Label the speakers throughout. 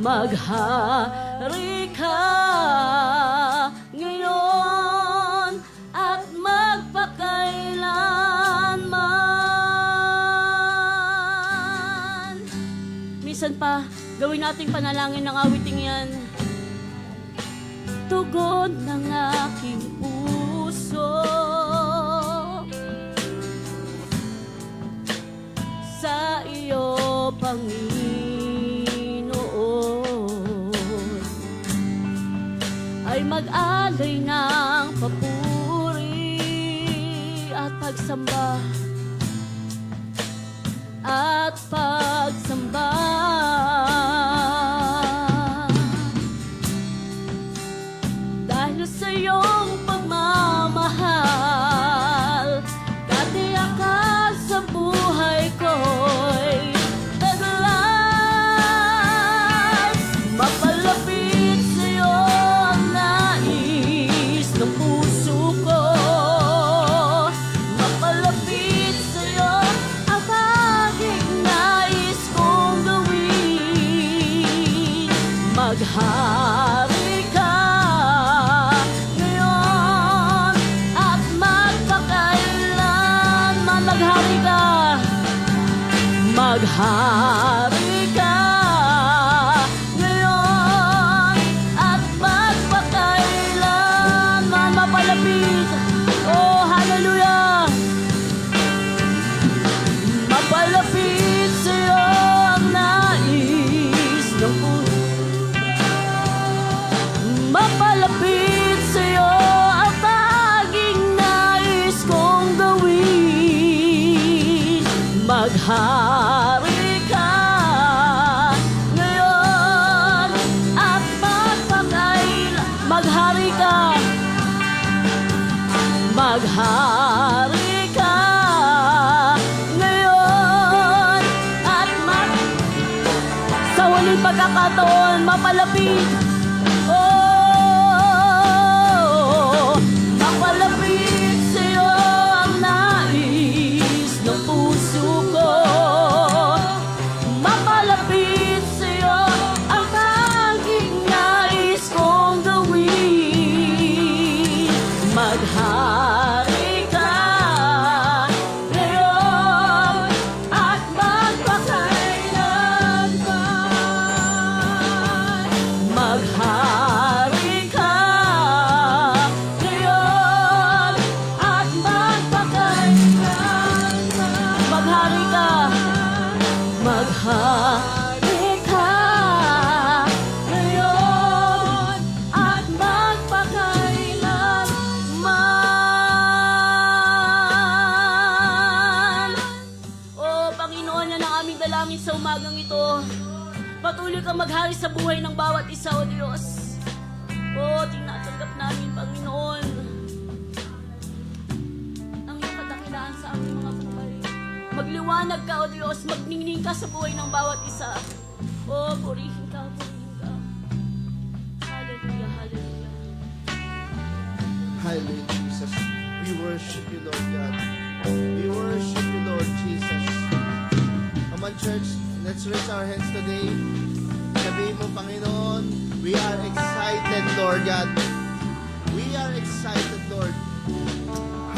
Speaker 1: Maghari ka ngayon at magpakailanman. Minsan pa, gawin nating panalangin ng awiting yan. Tugon ng aking puso sa iyo, Panginoon, ay mag-alay ng papuri at pagsamba at pagsamba. Dahil sa iyong pagmamahal, katiyak ka sa buhay ko'y taglas. Mapalapit sa iyo ang nais ng puso ko. Mapalapit sa iyo ang aking nais kong gawin. Maghari ka ngayon at magpakailanman. Maghari ka, maghari ka ngayon at magpakailanman. Mapalapit, oh hallelujah, mapalapit sa iyo ang nais ng puso. Mapalapit sa iyo ang tanging nais kong gawin. Maghari ka ngayon at magpakailanman. Maghari ka, maghari ka ngayon at sa huling pagkakataon, mapalapit. Oh, mapalapit sa iyo ang nais ng puso ko. Mapalapit sa iyo ang tanging nais kong gawin. Maghari ka ngayon at magpakailanman. Maghari ka ngayon at magpakailanman. Maghari ka, maghari ka ngayon at magpakailanman. O Panginoon, yan ang aming dalangin sa umagang ito. Patuloy kang maghari sa buhay ng bawat isa, O Diyos. O, tinatanggap namin, Panginoon, ang iyong kadakilaan sa aming mga buhay. Magliwanag ka, O Diyos. Magningning ka sa buhay ng bawat isa. O, purihin ka, purihin ka. Hallelujah, hallelujah.
Speaker 2: Hallelujah, Jesus. We worship you, Lord God. We worship you, Lord Jesus. Come on, church. Let's raise our hands today. Sabihin mo, Panginoon, we are excited, Lord God. We are excited, Lord.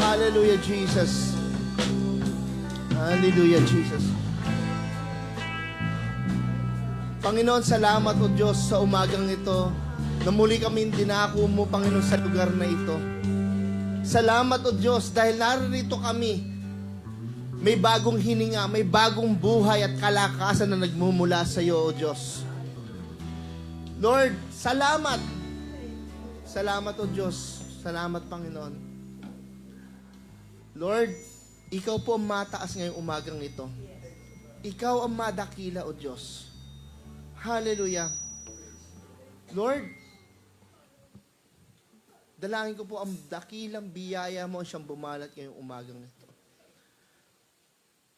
Speaker 2: Hallelujah, Jesus. Hallelujah, Jesus. Panginoon, salamat, O Diyos, sa umagang ito na muli kami dinako mo, Panginoon, sa lugar na ito. Salamat, O Diyos, dahil narito kami. May bagong hininga, may bagong buhay at kalakasan na nagmumula sa iyo, O Diyos. Lord, salamat. Salamat, O Diyos. Salamat, Panginoon. Lord, ikaw po ang mataas ngayong umagang ito. Ikaw ang madakila, O Diyos. Hallelujah. Lord, dalangin ko po ang dakilang biyaya mo siyang bumalat ngayong umagang ito.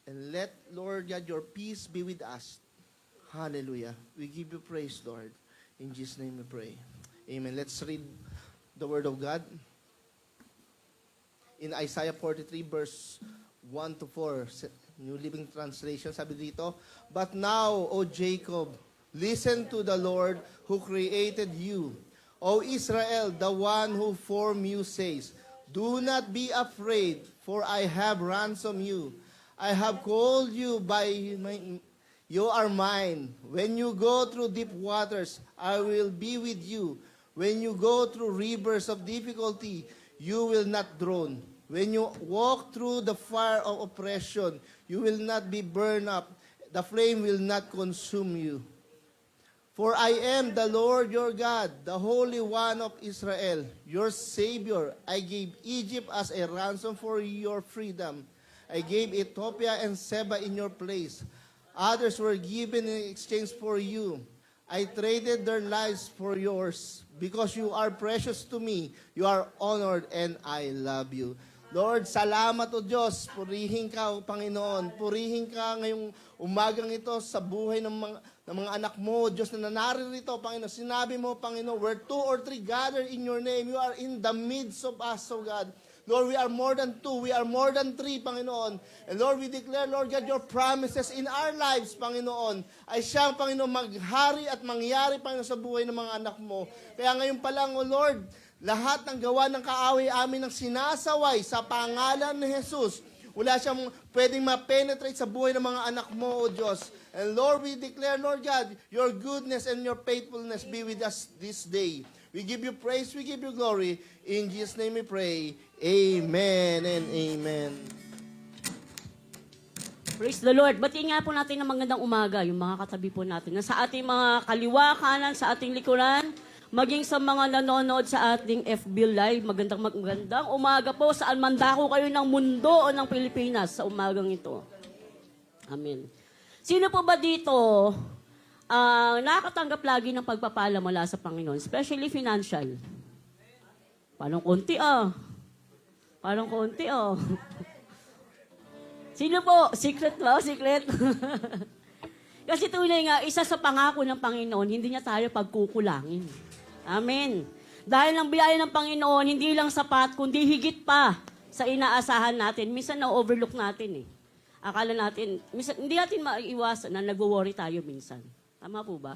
Speaker 2: And let, Lord God, your peace be with us. Hallelujah. We give you praise, Lord. In Jesus' name we pray. Amen. Let's read the word of God. In Isaiah 43 verse 1 to 4, New Living Translation, sabi dito, "But now, O Jacob, Listen to the Lord who created you. O Israel, the one who formed you says, do not be afraid, for I have ransomed you. I have called you by you are mine. When you go through deep waters, I will be with you. When you go through rivers of difficulty, you will not drown. When you walk through the fire of oppression, you will not be burned up. The flame will not consume you. For I am the Lord your God, the Holy One of Israel, your Savior. I gave Egypt as a ransom for your freedom. I gave Ethiopia and Seba in your place. Others were given in exchange for you. I traded their lives for yours. Because you are precious to me, you are honored, and I love you. Lord, salamat o Diyos. Purihin ka, o Panginoon. Purihin ka ngayong umagang ito sa buhay ng mga anak mo, Diyos, na naririto, Panginoon. Sinabi mo, Panginoon, where 2 or 3 gather in your name, you are in the midst of us, O God. Lord, we are more than 2, we are more than 3, Panginoon. And Lord, we declare, Lord God, your promises in our lives, Panginoon, ay siyang, Panginoon, maghari at mangyari, Panginoon, sa buhay ng mga anak mo. Kaya ngayon pa lang, O Lord, lahat ng gawa ng kaaway amin ng sinasaway sa pangalan ni Jesus, wala siyang pwedeng ma-penetrate sa buhay ng mga anak mo, O Diyos. And Lord, we declare, Lord God, your goodness and your faithfulness be with us this day. We give you praise, we give you glory. In Jesus' name we pray. Amen and amen.
Speaker 1: Praise the Lord. Batiin nga po natin ng magandang umaga, yung mga katabi po natin. Na sa ating mga kaliwa, kanan, sa ating likuran, maging sa mga nanonood sa ating FB Live, magandang umaga po saan man dako kayo ng mundo o ng Pilipinas sa umagang ito. Amen. Sino po ba dito nakakatanggap lagi ng pagpapala mula sa Panginoon, especially financial? Parang konti Parang konti Sino po? Secret ba? Secret? Kasi tunay nga, isa sa pangako ng Panginoon, hindi niya tayo pagkukulangin. Amen. Dahil ang biyaya ng Panginoon, hindi lang sapat, kundi higit pa sa inaasahan natin. Minsan na-overlook natin Akala natin, minsan, hindi natin maiiwasan na nag-worry tayo minsan. Tama po ba?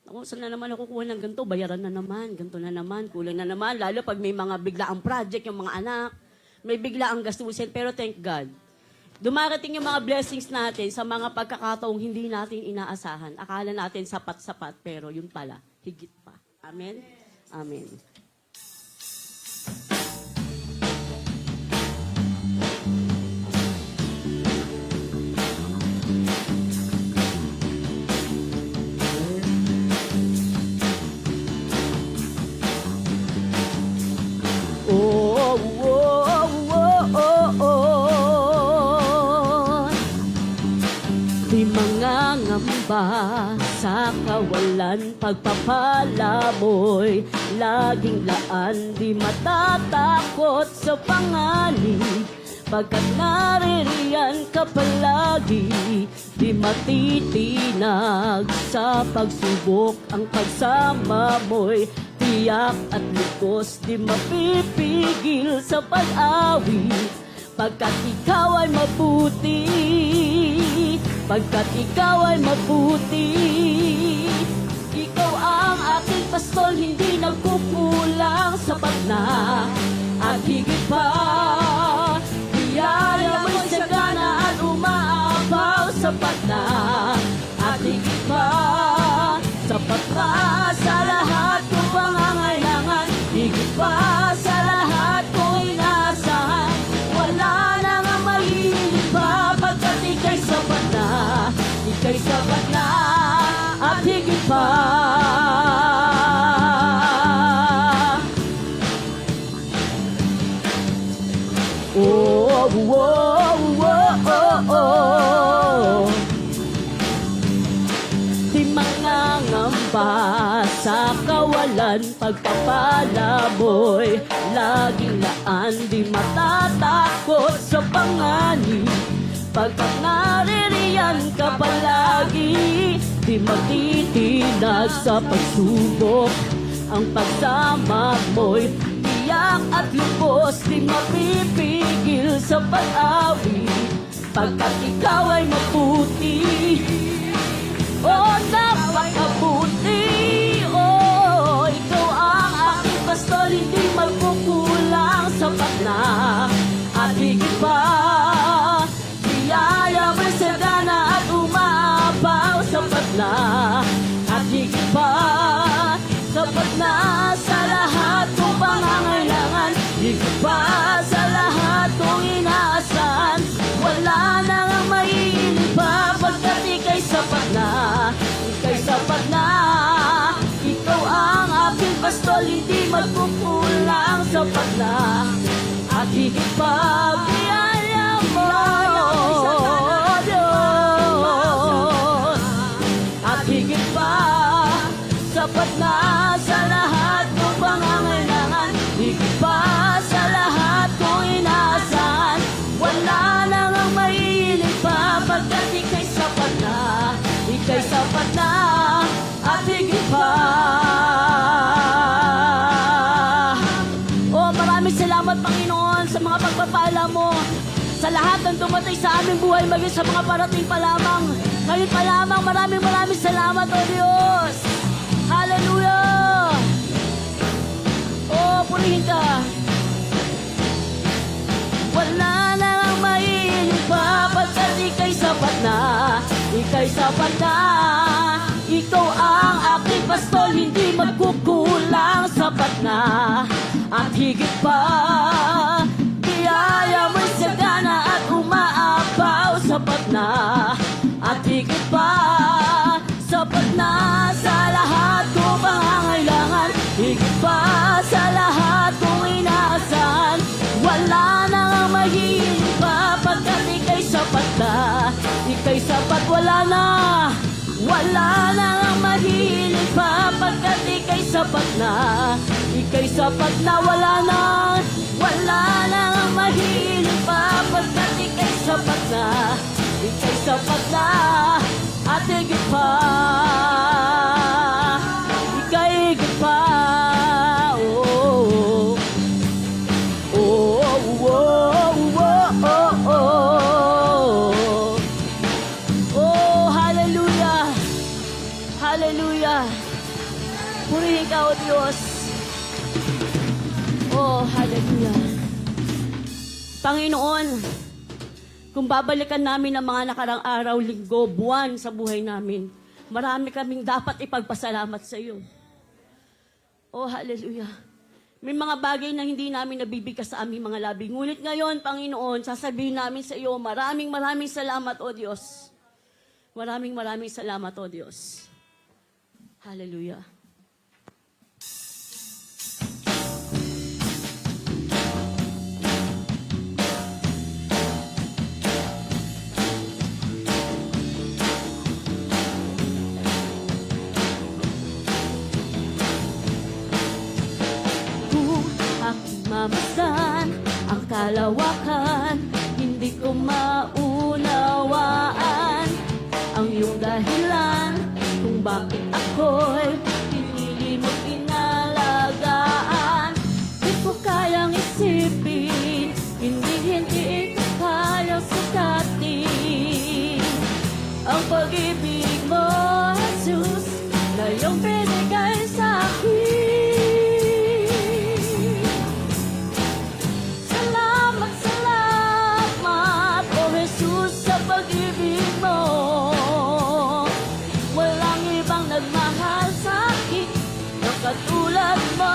Speaker 1: Ako, saan na naman ako kuha ng ganito? Bayaran na naman, ganito na naman, kulang na naman. Lalo pag may mga biglaang project, yung mga anak, may biglaang gastusin. Pero thank God, dumarating yung mga blessings natin sa mga pagkakataong hindi natin inaasahan. Akala natin sapat-sapat, pero yun pala, higit pa. Amen? Amen. Di mangangamba sa kawalan, pagpapala mo'y laging laan. Di matatakot sa panganib, pagkat naririyan ka palagi. Di matitinag sa pagsubok, ang pagsama mo'y tiyak at lukos. Di mapipigil sa pag-awit, pagkat ikaw ay mabuti. Pagkat ikaw ay mabuti. Ikaw ang aking pastol, hindi nagkukulang. Sapat na at higit pa. Biyaya mo'y sagana at umaapaw. Sapat na at higit pa. Sapat na sa lahat kong pangangailangan. Higit pa sa lahat kong inaasahan. Wala na nga mahilig pa, pagkat ika'y sapat na. Ika'y sapat na at higit pa. Oh, oh, oh, oh, oh. Di mangangamba sa kawalan, pagpapala mo'y laging laan. Di matatakot sa panganib, pagkat naririyan ka palagi. Di matitinag sa pagsubok, ang pagsama mo'y tiyak at lubos. Di mapipigil sa pag-awit, pagkat ikaw ay mabuti. Oh, napaka magkukulang sapat na at higit pa biyaya mo, Diyos. At higit pa sapat na sa lahat ng pangangailangan, higit pa sa lahat kong inaasahan. Wala nang ang mahilig pa pagkat ika'y sapat na, ika'y sapat na at higit pa. Oh, maraming salamat Panginoon sa mga pagpapala mo, sa lahat ng dumatay sa aming buhay, maging sa mga parating pa lamang. Ngayon pa lamang, maraming salamat, O Diyos. Hallelujah! Oh, purihin ka. Wala na ang mahilig pa pagkat ika'y sapat na, ika'y sapat na. Ikaw ang aking pastol, hindi magkukulang, sapat na at higit pa. Biyaya mo'y sagana at umaapaw, sapat na at higit pa. Sapat na sa lahat kong pangangailangan, higit pa sa lahat kong inaasahan. Wala na ang mahilig pa pagkat ika'y sapat na, ika'y sapat. Wala na ang mahilig pa pagkat ika'y sapat na, ika'y sapat na. Wala na ang mahilig pa pagkat ika'y sapat na, ika'y sapat na at higit pa, ika'y higit pa. Oh, oh, oh, oh, oh, oh, oh. Oh, hallelujah, hallelujah. Purihin ka, O Diyos. Oh, hallelujah. Panginoon, kung babalikan namin ang mga nakarang araw, linggo, buwan sa buhay namin, marami kaming dapat ipagpasalamat sa iyo. Oh, hallelujah. May mga bagay na hindi namin nabibigkas sa aming mga labi. Ngunit ngayon, Panginoon, sasabihin namin sa iyo, maraming salamat, O Diyos. Maraming salamat, O Diyos. Hallelujah. Mamasdan ang kalawakan, hindi ko maunawaan ang iyong dahilan kung bakit ako'y pinili mo inalagaan. Di ko kayang isipin, hindi ko kayang sukatin ang pag-ibig mo, Jesus, na iyong binigay sa akin. Katulad mo.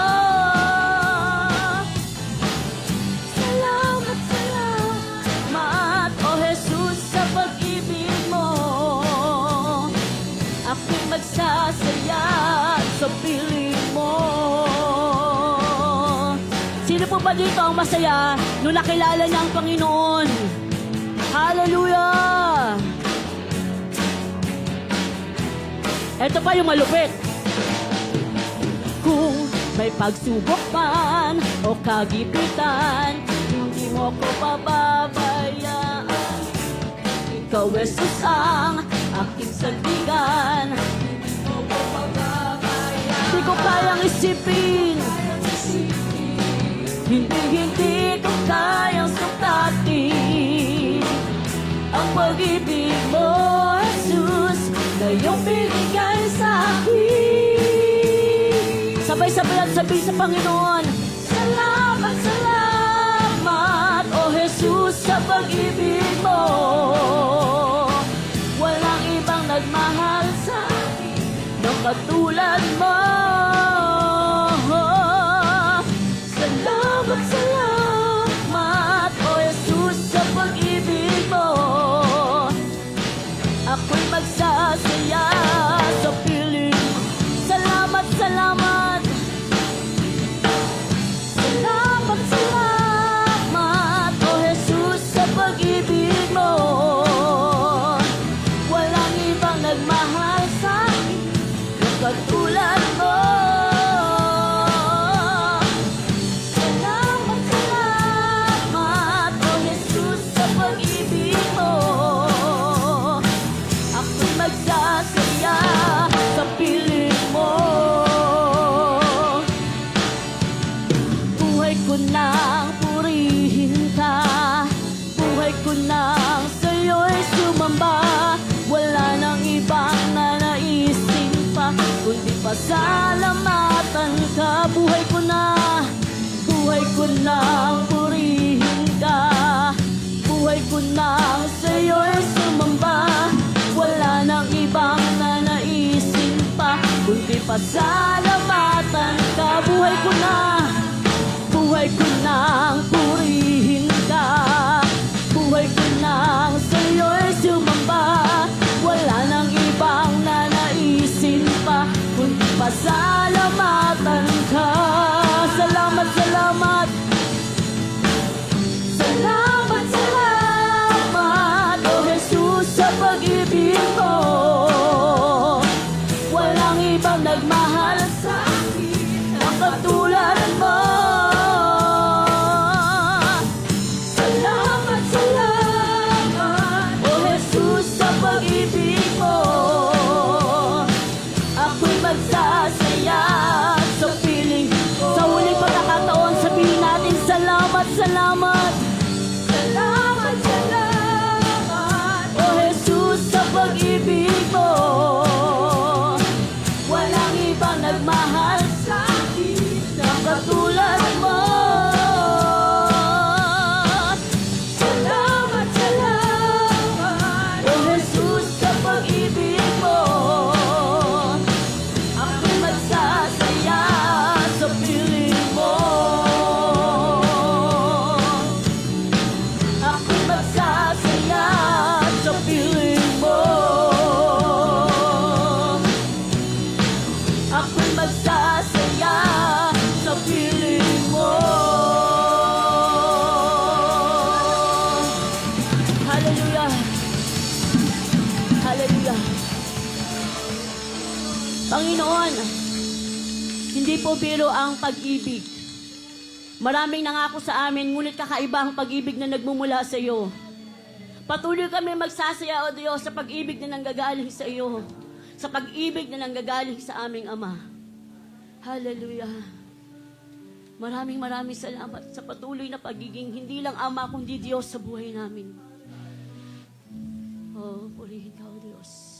Speaker 1: Salamat, O Jesus, sa pag-ibig mo. Ako'y magsasaya sa piling mo. Sino po ba dito ang masaya nung nakilala niya ang Panginoon? Hallelujah! Ito pa yung malupit. Kung may pagsubok man o kagipitan, hindi mo ko pababayaan. Ikaw, Jesus, ang aking sandigan. Hindi mo ko pababayaan. Hindi ko kayang isipin, hindi ko kayang sukatin ang pag-ibig mo, Jesus, na iyong binigay sa akin. Sabay-sabay at sabi sa Panginoon, salamat, O Jesus, sa pag-ibig mo. Walang ibang nagmahal sa akin ng katulad mo. Salamat, O Jesus, sa pag-ibig mo. Ako'y magsasaya sa piling. Salamat, katulad mo. Salamat, salamat, O Jesus, sa pag-ibig mo. Ako'y magsasaya sa piling mo. Buhay ko nang purihin ka, buhay ko nang sa'yo'y sumamba. Wala nang ibang nanaisin pa, kundi pasalamatan ka. Buhay ko nang purihin ka, buhay ko nang sa'yo'y sumamba. Wala nang ibang nanaisin pa, kundi pasalamatan ka. Buhay ko nang purihin ka, buhay ko nang sa'yo'y sumamba. Wala nang ibang nanaisin pa, kundi pasalamatan ka. Salamat, salamat, salamat, salamat, O Jesus, sa pag-ibig mo. Walang ibang nagmahal sa akin ang katulad mo. Salamat, salamat, O Jesus, sa pag-ibig mo. Ako'y magsasaya sa piling. Sa huling pagkakataon, sabihin natin salamat, salamat. Salamat, salamat, O Jesus, sa pag-ibig mo. Walang ibang nagmahal sa akin na katulad mo. Salamat, salamat, O Jesus, sa pag-ibig mo. Ako'y magsasaya sa piling mo. Ako'y magsasaya sa piling mo. Ako'y magsasaya sa piling mo. Hallelujah. Hallelujah. Panginoon, hindi po biro ang pag-ibig. Maraming nangako sa amin, ngunit kakaiba ang pag-ibig na nagmumula sa iyo. Patuloy kami magsasaya, O Diyos, sa pag-ibig na nanggagaling sa iyo, sa pag-ibig na nanggagaling sa aming Ama. Hallelujah. Maraming salamat sa patuloy na pagiging hindi lang Ama, kundi Diyos sa buhay namin. Oh, purihin ka, O Diyos.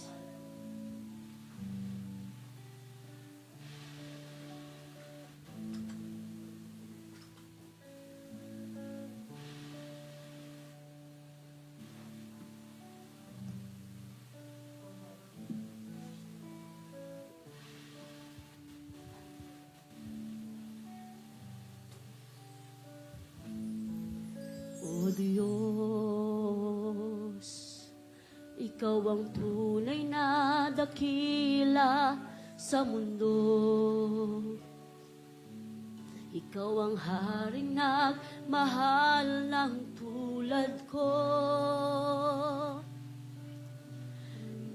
Speaker 1: O Diyos, Ikaw ang tunay na dakila sa mundo. Ikaw ang haring nagmahal ng tulad ko.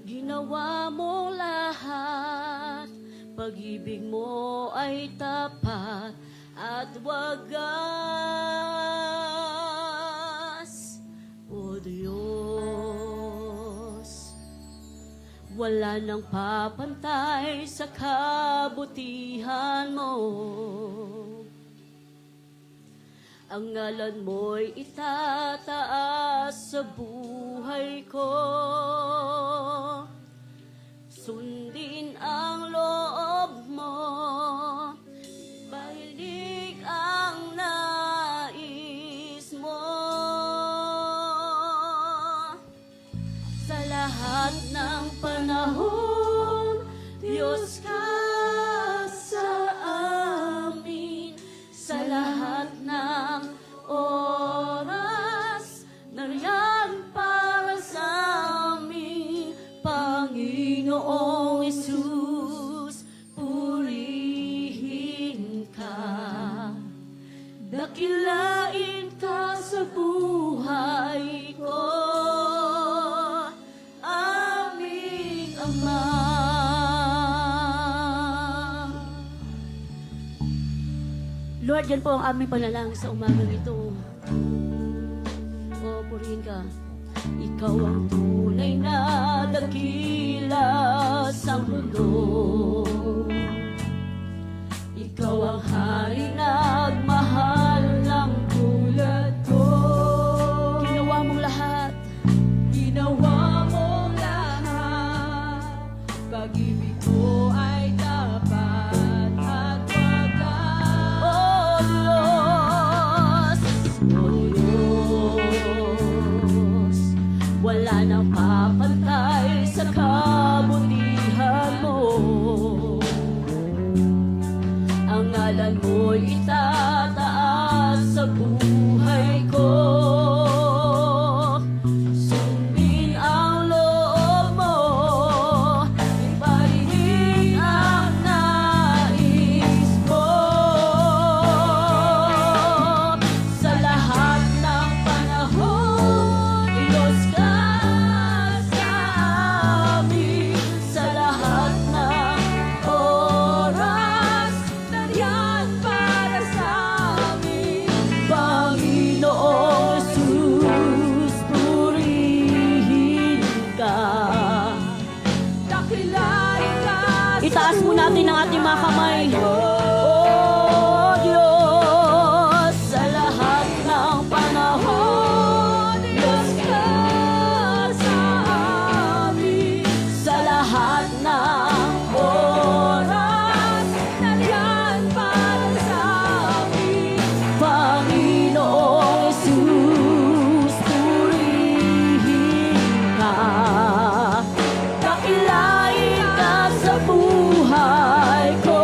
Speaker 1: Ginawa mo lahat, pag-ibig mo ay tapat at wagas. O Diyos, wala nang papantay sa kabutihan mo. Ang ngalan mo'y itataas sa buhay ko. Sundin ang loob mo, pahilig ang nais mo. Sa lahat ng panahon, Diyos ka sa amin. Sa lahat ng oras, nariyan para sa amin, Panginoong Hesus. Lord, yan po ang aming panalangin sa umagang ito. O, purihin ka. Ikaw ang tunay na dakila sa mundo. Ikaw ang hari nagmahal ng tulad ko. Ginawa mong lahat.
Speaker 3: Ginawa mong lahat. Pag-ibig ko ay tapat at wagas.
Speaker 1: Oh Diyos, oh Diyos, wala nang papantay sa kabutihan mo. Ang ngalan mo'y itataas sa buhay ko. Sundin ang loob mo, iparinig ang nais mo. Sa lahat ng panahon, Diyos ka sa amin. Sa lahat ng oras,
Speaker 3: Nariyan para sa amin.
Speaker 1: Panginoon Jesus, purihin ka.
Speaker 3: Dakilain ka sa
Speaker 1: Itaas mo natin ang ating mga kamay. Oh Diyos, sa lahat ng panahon,
Speaker 3: Diyos ka sa amin.
Speaker 1: sa lahat ng oras,
Speaker 3: Nariyan para sa amin.
Speaker 1: Panginoong Jesus, purihin ka. Dakilain ka sa buhay ko.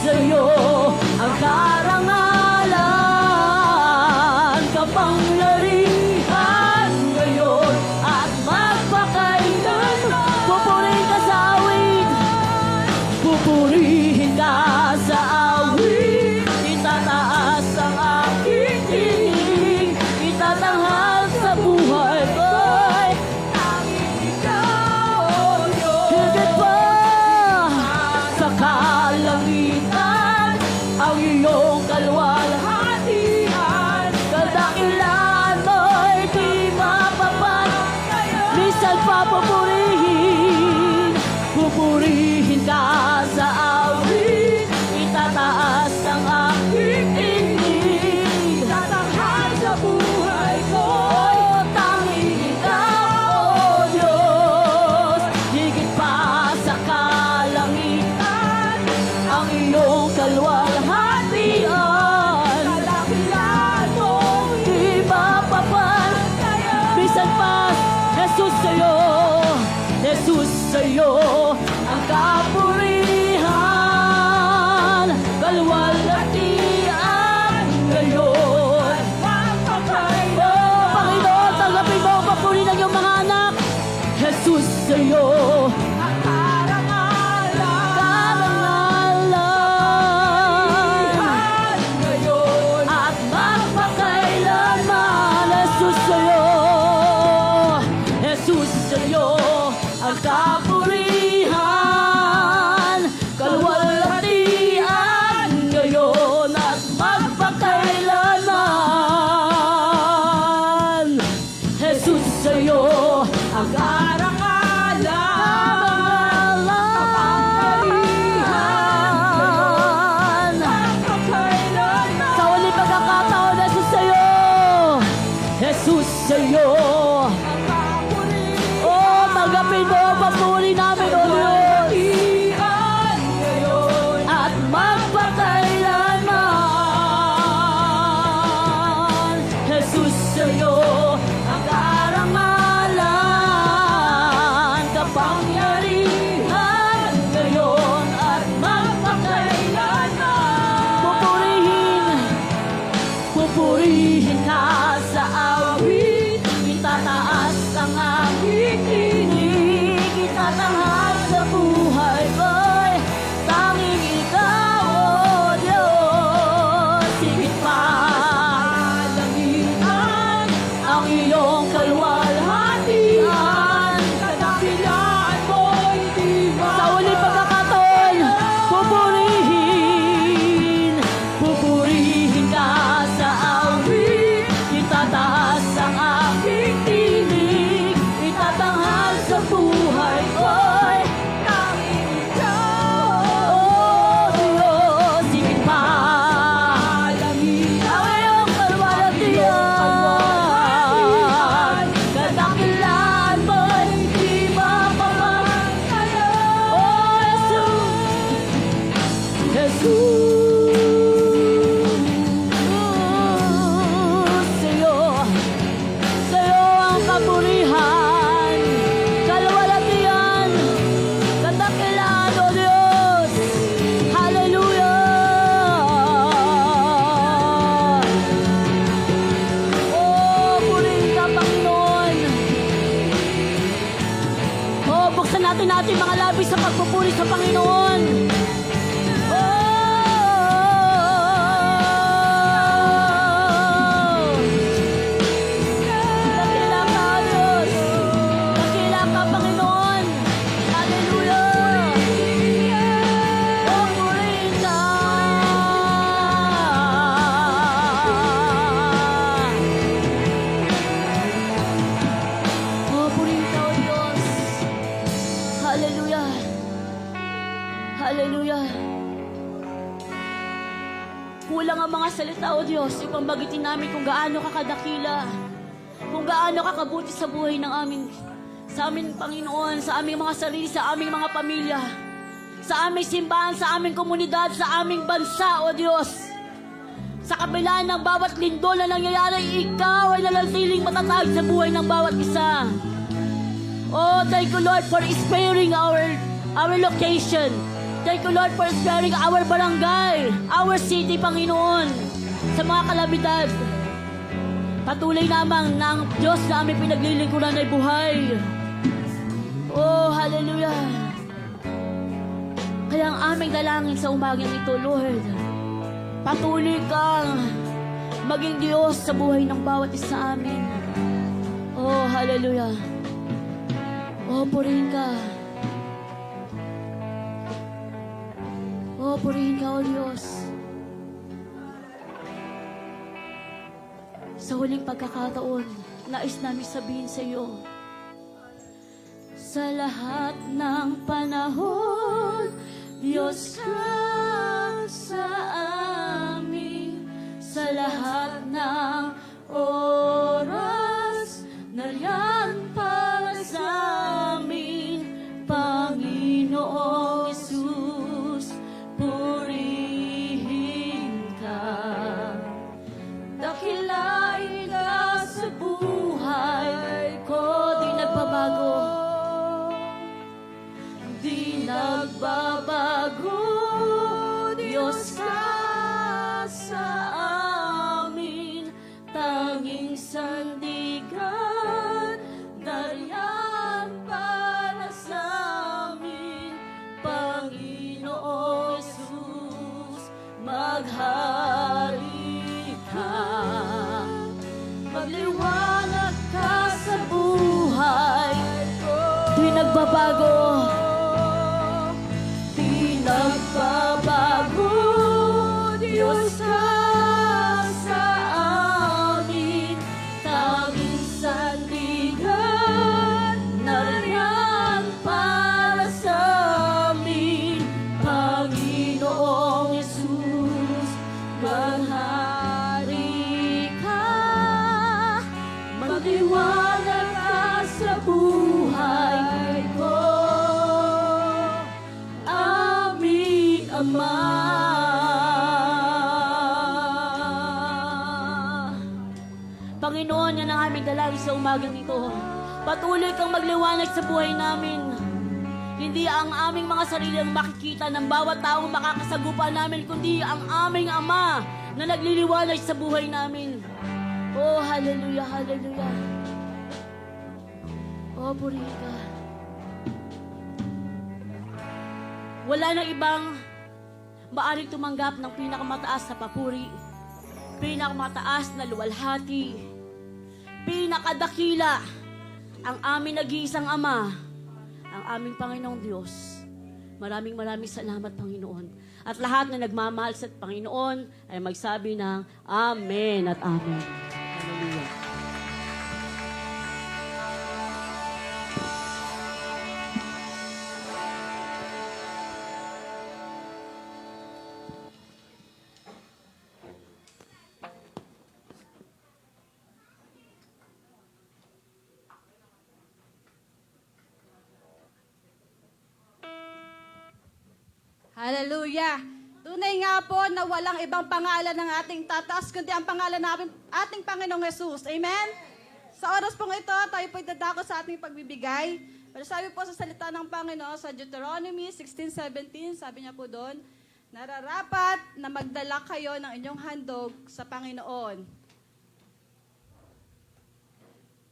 Speaker 1: sa'yo ang karangalan, kapangyarihan ngayon at magpakailan. Pupurihin ka sa awit, pupurihin ka sa awit. Itataas ang aking tinig, itatanghal sa buhay ko'y tanging ikaw, O Diyos. Higit pa sa kalangitan, ang iyong kaluwalhatian, kadakilan mo'y di mapapan. Minsan pa pupurihin ka sa awit. Itataas ang aking tinig, tatanghal sa buhay ko. Tanging ikaw, O Diyos. Higit pa sa kalangitan, ang iyong kaluwalhatian, kadakilan mo'y di mapapan. Bisan pa, Jesus sa'yo, Jesus sa'yo ang kapurihan, kaluwalhatian ngayon. Panginoon, tanggapin mo ang papuri ng iyong mga anak. Jesus sa'yo ang karangalan ngayon at magpakailanman. Jesus sa'yo, Jesus sa'yo ang kapurihan, kaluwalhatian ngayon at magpakailanman. Jesus sa'yo ang karangalan, kapangyarihan, magpakailanman. Sa walang pagkakataon, Jesus sa'yo, Jesus sa'yo. Oh, tanggapin mo ang papuri namin, O Diyos, at magpakailanman. Jesus sa'yo ang karangalan, kapangyarihan ngayon at magpakailanman. Pupurihin ka sa awit. Itataas ang aking tinig, itatanghal sa buhay ko'y tanging ikaw, O Diyos. Higit pa langitan, ang iyong kaluwalhatian, kadakilan mo'y di mapapan. Sa ulit pagkakataon, pupurihin ka sa awit. Itataas ang aking tinig, itatanghal sa buhay ko'y tanging ikaw, O Diyos. Higit pa langitan, ang iyong kaluwalhatian, kadakilan mo'y di mapapan. Oh, Jesus, sa'yo ang kapurihan, kaluwalhatian, kadakilan, O Diyos. Hallelujah. Oh, purihin ka, Panginoon. Oh, buksan natin mga labi sa pagpupuri sa Panginoon. Dakila ka, Diyos. Dakila ka, Panginoon. Hallelujah. Oh, purihin ka. Oh, purihin ka, O Diyos. Hallelujah. Hallelujah. Kulang ang mga salita, O Diyos, upang bagitin namin kung gaano ka kadakila, kung gaano ka kabuti sa buhay ng sa aming Panginoon, sa aming mga sarili, sa aming mga pamilya, sa aming simbahan, sa aming komunidad, sa aming bansa, O Diyos. Sa kabila ng bawat lindol na nangyayari, Ikaw ay nanatiling matatag sa buhay ng bawat isa. Oh, thank you, Lord, for sparing our location. Thank you, Lord, for sparing our barangay, our city, Panginoon, sa mga kalamidad. Patuloy namang ng Diyos na aming pinaglilingkuran ay buhay. Oh, hallelujah. Kaya ang aming dalangin sa umagang ito, Lord, patuloy kang maging Diyos sa buhay ng bawat isa amin. Oh, hallelujah. Oh, purihin ka. Oh, purihin ka, O Diyos. Sa huling pagkakataon, nais namin sabihin sa iyo, sa lahat ng panahon, Diyos ka sa amin. Sa lahat ng oras, nariyan para sa amin, Panginoong Yesus, purihin ka. Dakilain ka sa buhay ko, di nagbabago. Di nagbabago, Diyos ka sa amin, tanging sandigan, dariyan para sa amin, Panginoong Yesus, maghari ka. Magliwanag ka sa buhay, di nagbabago. Di nagbabago, Diyos ka sa amin, tanging sandigan, nariyan para sa amin, Panginoong Yesus, maghari ka. Magliwanag ka sa buhay ko, aming Ama. Panginoon, yan ang aming dalangin sa umagang ito. Patuloy kang magliwanag sa buhay namin. Hindi ang aming mga sarili ang makikita ng bawat taong makakasagupa namin, kundi ang aming Ama na nagliliwanag sa buhay namin. Oh, hallelujah, hallelujah. Oh, purihin ka. Wala nang ibang maaring tumanggap ng pinakamataas na papuri, pinakamataas na luwalhati, pinakadakila, ang aming nag-iisang Ama, ang aming Panginoong Diyos. Maraming salamat, Panginoon. At lahat na nagmamahal sa Panginoon ay magsabi ng Amen at Amen. Hallelujah.
Speaker 4: Hallelujah! Tunay nga po na walang ibang pangalan ng ating tataas, kundi ang pangalan ng ating Panginoong Jesus. Amen? Sa oras pong ito, tayo po'y dadako sa ating pagbibigay. Pero sabi po sa salita ng Panginoon sa Deuteronomy 16:17, sabi niya po doon, nararapat na magdala kayo ng inyong handog sa Panginoon.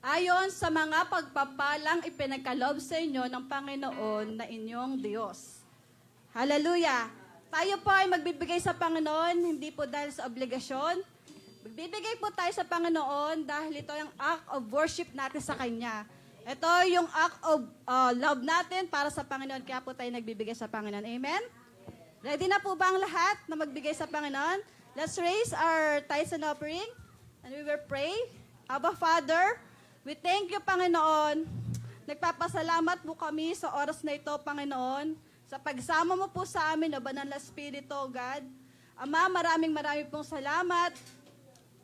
Speaker 4: Ayon sa mga pagpapalang ipinagkaloob sa inyo ng Panginoon na inyong Diyos. Hallelujah! Tayo po ay magbibigay sa Panginoon, hindi po dahil sa obligasyon. Magbibigay po tayo sa Panginoon dahil ito yung act of worship natin sa Kanya. Ito yung act of love natin para sa Panginoon, kaya po tayo nagbibigay sa Panginoon. Amen? Ready na po ba ang lahat na magbigay sa Panginoon? Let's raise our tithes and offering and we will pray. Abba Father, we thank you, Panginoon. Nagpapasalamat po kami sa oras na ito, Panginoon, sa pagsama mo po sa amin, o Banal na Espiritu, God. Ama, maraming pong salamat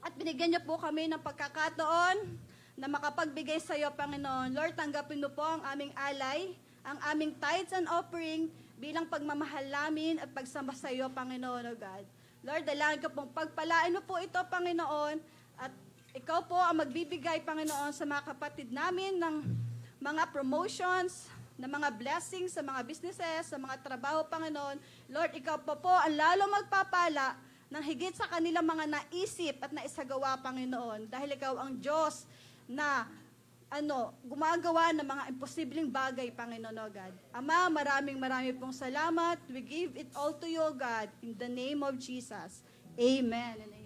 Speaker 4: at binigyan niyo po kami ng pagkakataon na makapagbigay sa iyo, Panginoon. Lord, tanggapin mo po ang aming alay, ang aming tithes and offering bilang pagmamahal namin at pagsamba sa iyo, Panginoon, o God. Lord, dalangin ko pong pagpalain mo po ito, Panginoon, at ikaw po ang magbibigay, Panginoon, sa mga kapatid namin ng mga promotions, na mga blessings sa mga businesses, sa mga trabaho, Panginoon. Lord, ikaw pa po ang lalo magpapala ng higit sa kanilang mga naisip at naisagawa, Panginoon. Dahil ikaw ang Diyos na gumagawa ng mga imposibleng bagay, Panginoon, O God. Ama, maraming pong salamat. We give it all to you, O God, in the name of Jesus. Amen and amen.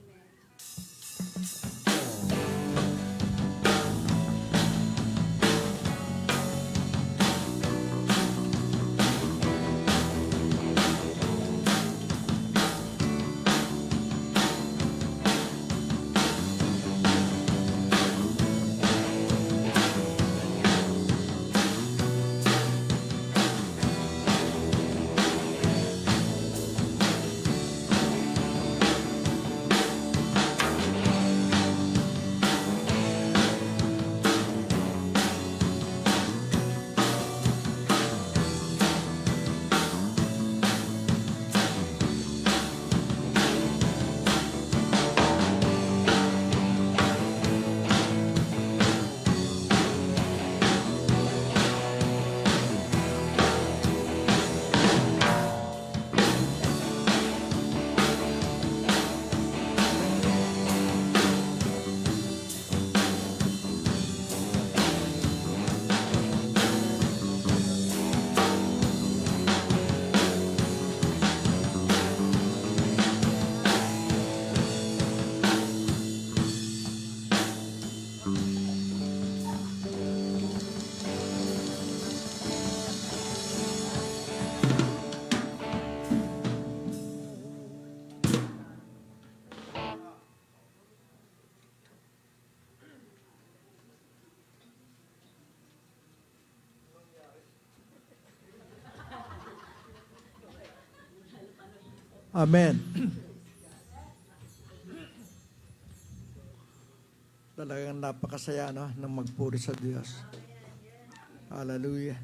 Speaker 5: Amen. Talagang napakasaya, no, ng magpuri sa Diyos. Hallelujah.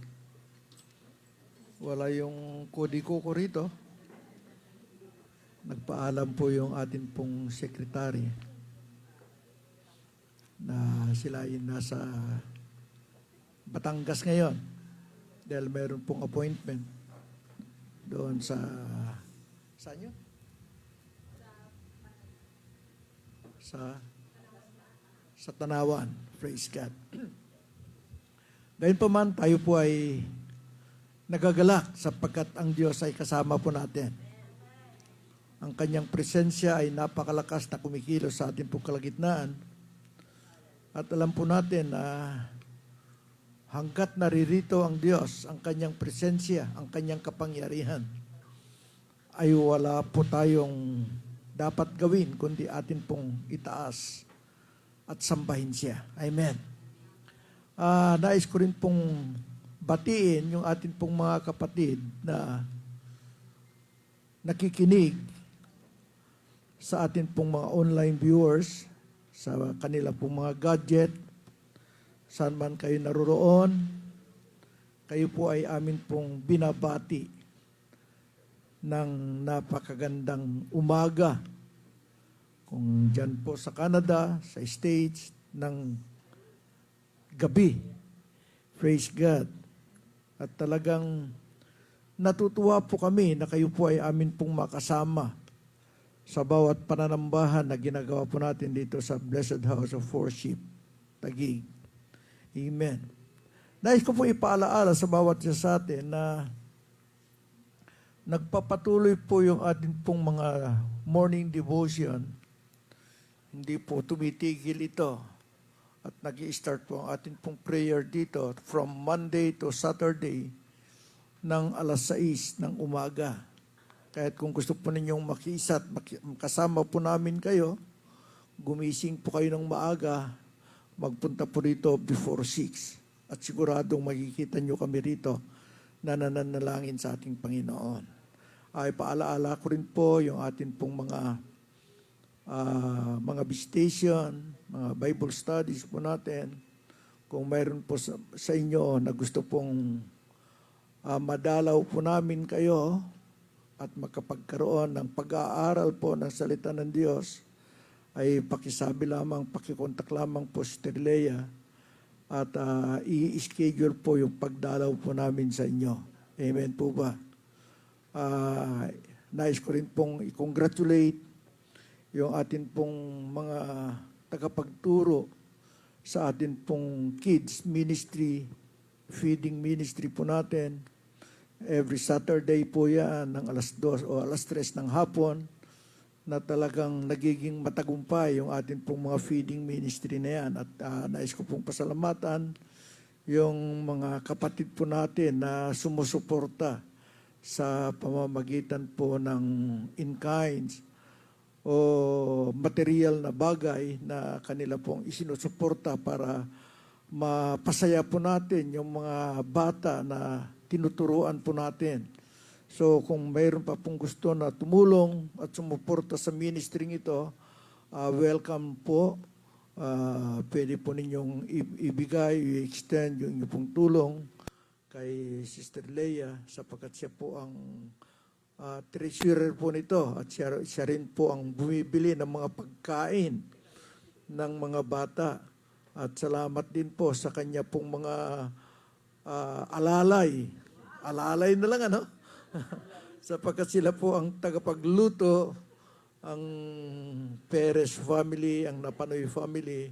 Speaker 5: Wala yung kodi ko rito. Nagpaalam po yung atin pong sekretary na sila ay nasa Batangas ngayon dahil mayroon pong appointment doon saan yun? Sa Tanawan. Praise God. Gayun pa man, tayo po ay nagagalak sapagkat ang Diyos ay kasama po natin. Ang kanyang presensya ay napakalakas na kumikilos sa ating pong kalagitnaan. At alam po natin na hanggat naririto ang Diyos, ang kanyang presensya, ang kanyang kapangyarihan, ay wala po tayong dapat gawin kundi atin pong itaas at sambahin siya. Amen. Nais ko rin pong batiin yung atin pong mga kapatid na nakikinig sa atin pong mga online viewers, sa kanila pong mga gadget, saan man kayo naroroon, kayo po ay amin pong binabati ng napakagandang umaga. Kung dyan po sa Canada, sa States, ng gabi. Praise God. At talagang natutuwa po kami na kayo po ay amin pong makasama sa bawat pananambahan na ginagawa po natin dito sa Blessed House of Worship, Taguig. Amen. Nais ko po ipaalaala sa bawat isa sa atin na nagpapatuloy po yung ating pong mga morning devotion. Hindi po tumitigil ito. At nag-i-start po ang ating pong prayer dito from Monday to Saturday ng alas 6 ng umaga. Kahit kung gusto po ninyong makisa at kasama po namin kayo, gumising po kayo ng maaga, magpunta po rito before 6. At siguradong makikita nyo kami rito na nananalangin sa ating Panginoon. Ay paalaala ko rin po yung atin pong mga visitation, mga Bible studies po natin. Kung mayroon po sa inyo na gusto pong madalaw po namin kayo at makapagkaroon ng pag-aaral po ng salita ng Diyos, ay pakisabi lamang, pakikontak lamang po si Terlea at i-schedule po yung pagdalaw po namin sa inyo. Amen po ba? Nais ko rin pong i-congratulate yung atin pong mga tagapagturo sa atin pong kids ministry, feeding ministry po natin. Every Saturday po yan ng alas 2 o alas 3 ng hapon na talagang nagiging matagumpay yung atin pong mga feeding ministry na yan. At nais ko pong pasalamatan yung mga kapatid po natin na sumusuporta sa pamamagitan po ng in-kinds o material na bagay na kanila pong isinusuporta para mapasaya po natin yung mga bata na tinuturuan po natin. So kung mayroon pa pong gusto na tumulong at sumuporta sa ministry ito, welcome po. Pwede po ninyong ibigay, i-extend yung inyong pong tulong kay Sister Leia sapagkat siya po ang treasurer po nito at siya rin po ang bumibili ng mga pagkain ng mga bata. At salamat din po sa kanya pong mga alalay. Alalay na lang, ano? Sapagkat sila po ang tagapagluto, ang Perez family, ang Napanoy family,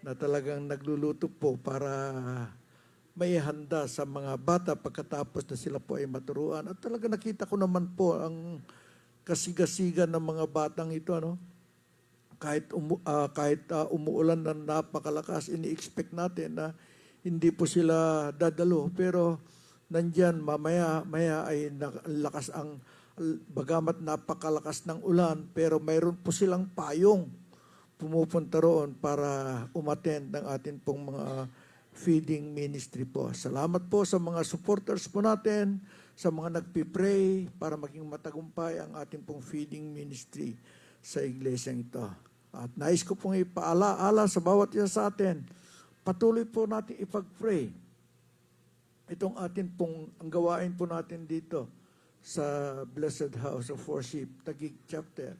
Speaker 5: na talagang nagluluto po para may handa sa mga bata pagkatapos na sila po ay maturuan. At talaga nakita ko naman po ang kasigasigan ng mga batang ito, ano? Kahit umuulan na napakalakas, ini-expect natin na hindi po sila dadalo. Pero nandyan, maya ay lakas bagamat napakalakas ng ulan, pero mayroon po silang payong pumupunta roon para umattend ng atin pong mga feeding ministry po. Salamat po sa mga supporters po natin, sa mga nagpipray para maging matagumpay ang ating pong feeding ministry sa iglesyang ito. At nais ko pong ipaalaala sa bawat isa sa atin, patuloy po natin ipag-pray. Itong atin pong, ang gawain po natin dito sa Blessed House of Worship, Taguig Chapter,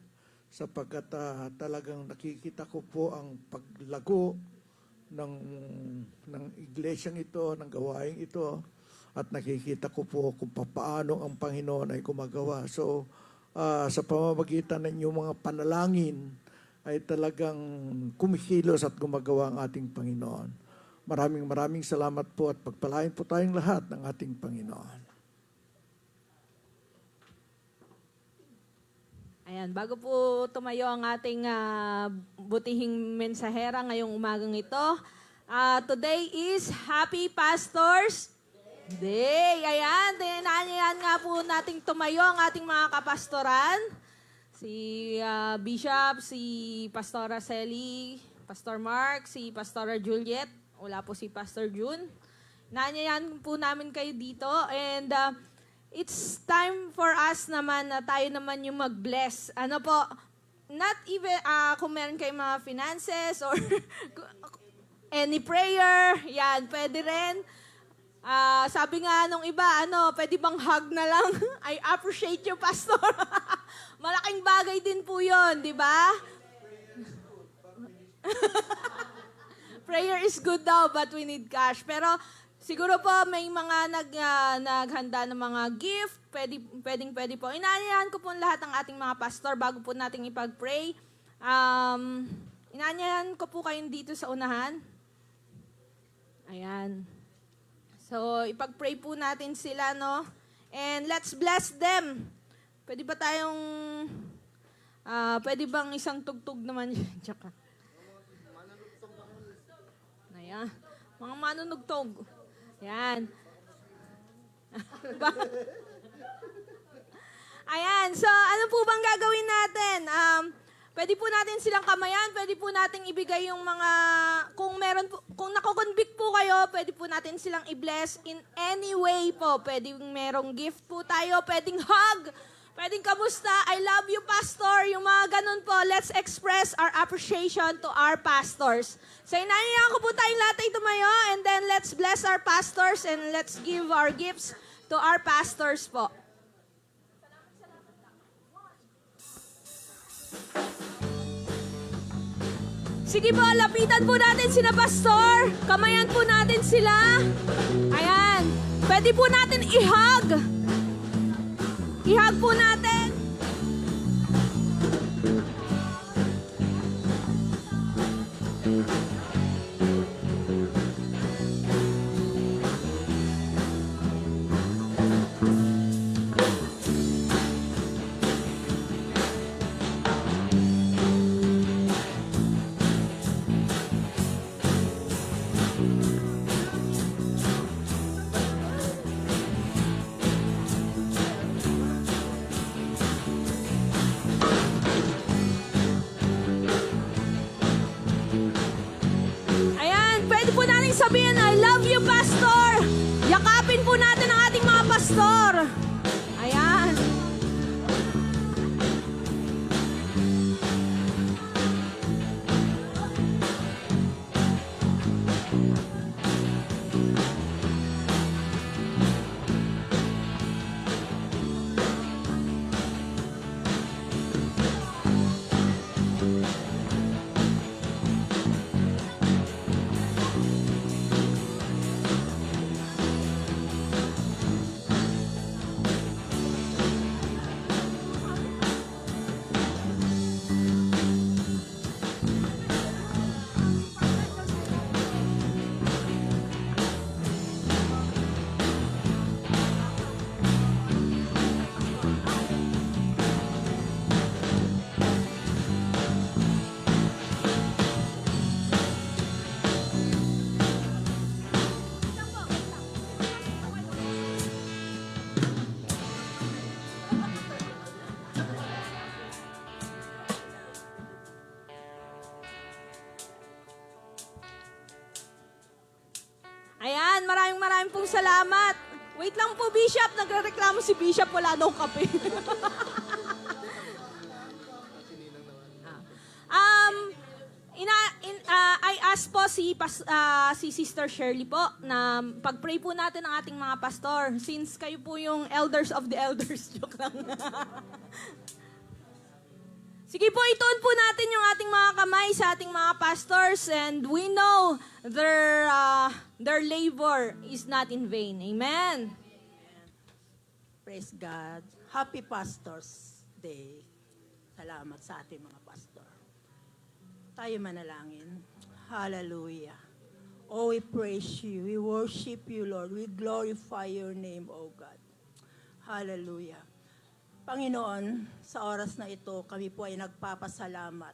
Speaker 5: sapagkat talagang nakikita ko po ang paglago ng iglesyang ito, ng gawain ito, at nakikita ko po kung paano ang Panginoon ay gumagawa. So, sa pamamagitan ng inyong mga panalangin, ay talagang kumikilos at gumagawa ang ating Panginoon. Maraming salamat po at pagpalain po tayong lahat ng ating Panginoon.
Speaker 3: Ayan, bago po tumayo ang ating butihing mensahera ngayong umagang ito, today is Happy Pastors Day. Ayan, tinanyan nga po nating tumayo ang ating mga kapastoran. Si Bishop, si Pastora Selly, Pastor Mark, si Pastora Juliet, wala po si Pastor June. Nanyayan po namin kayo dito and it's time for us naman na tayo naman yung mag-bless. Ano po, not even kung meron kayong mga finances or any prayer, yan, pwede rin. Sabi nga nung iba, pwede bang hug na lang? I appreciate you, Pastor. Malaking bagay din po yun, di ba? Prayer is good daw, but we need cash. Pero siguro po may mga naghanda ng mga gift, pwede po. Inaanyayahan ko po lahat ng ating mga pastor bago po nating ipag-pray. Inaanyayahan ko po kayong dito sa unahan. Ayan. So, ipag-pray po natin sila, no? And let's bless them. Pwede ba tayong, pwede bang isang tugtog naman yun? Tsaka. Ayan. Mga manunugtog. Ayan. Ayan. So, ano po bang gagawin natin? Pwede po natin silang kamayan, pwede po natin ibigay yung mga, kung nakoconvict po kayo, pwede po natin silang i-bless in any way po. Pwedeng merong gift po tayo, pwedeng hug, pwedeng kamusta, I love you, Pastor, yung mga ganun po. Let's express our appreciation to our pastors. So, inanyayahan ko po tayong lahat ay tumayo, and then let's bless our pastors and let's give our gifts to our pastors po. Sige po, lapitan po natin sina Pastor. Kamayan po natin sila. Ayan. Pwede po natin i-hug. I-hug po natin. Ayan, pwede po natin sabihin, I love you, Pastor. Yakapin po natin ang ating mga pastor. Ayan. Ayan, maraming pong salamat. Wait lang po, Bishop. Nagrereklamo si Bishop, wala daw kape. I ask po si Sister Shirley po na pag-pray po natin ang ating mga pastor. Since kayo po yung elders of the elders. Joke lang. Sige po, ituon po natin yung ating mga kamay sa ating mga pastors, and we know their labor is not in vain. Amen.
Speaker 6: Praise God. Happy Pastors Day. Salamat sa ating mga pastor. Tayo manalangin. Hallelujah. Oh, we praise you. We worship you, Lord. We glorify your name, oh God. Hallelujah. Panginoon, sa oras na ito, kami po ay nagpapasalamat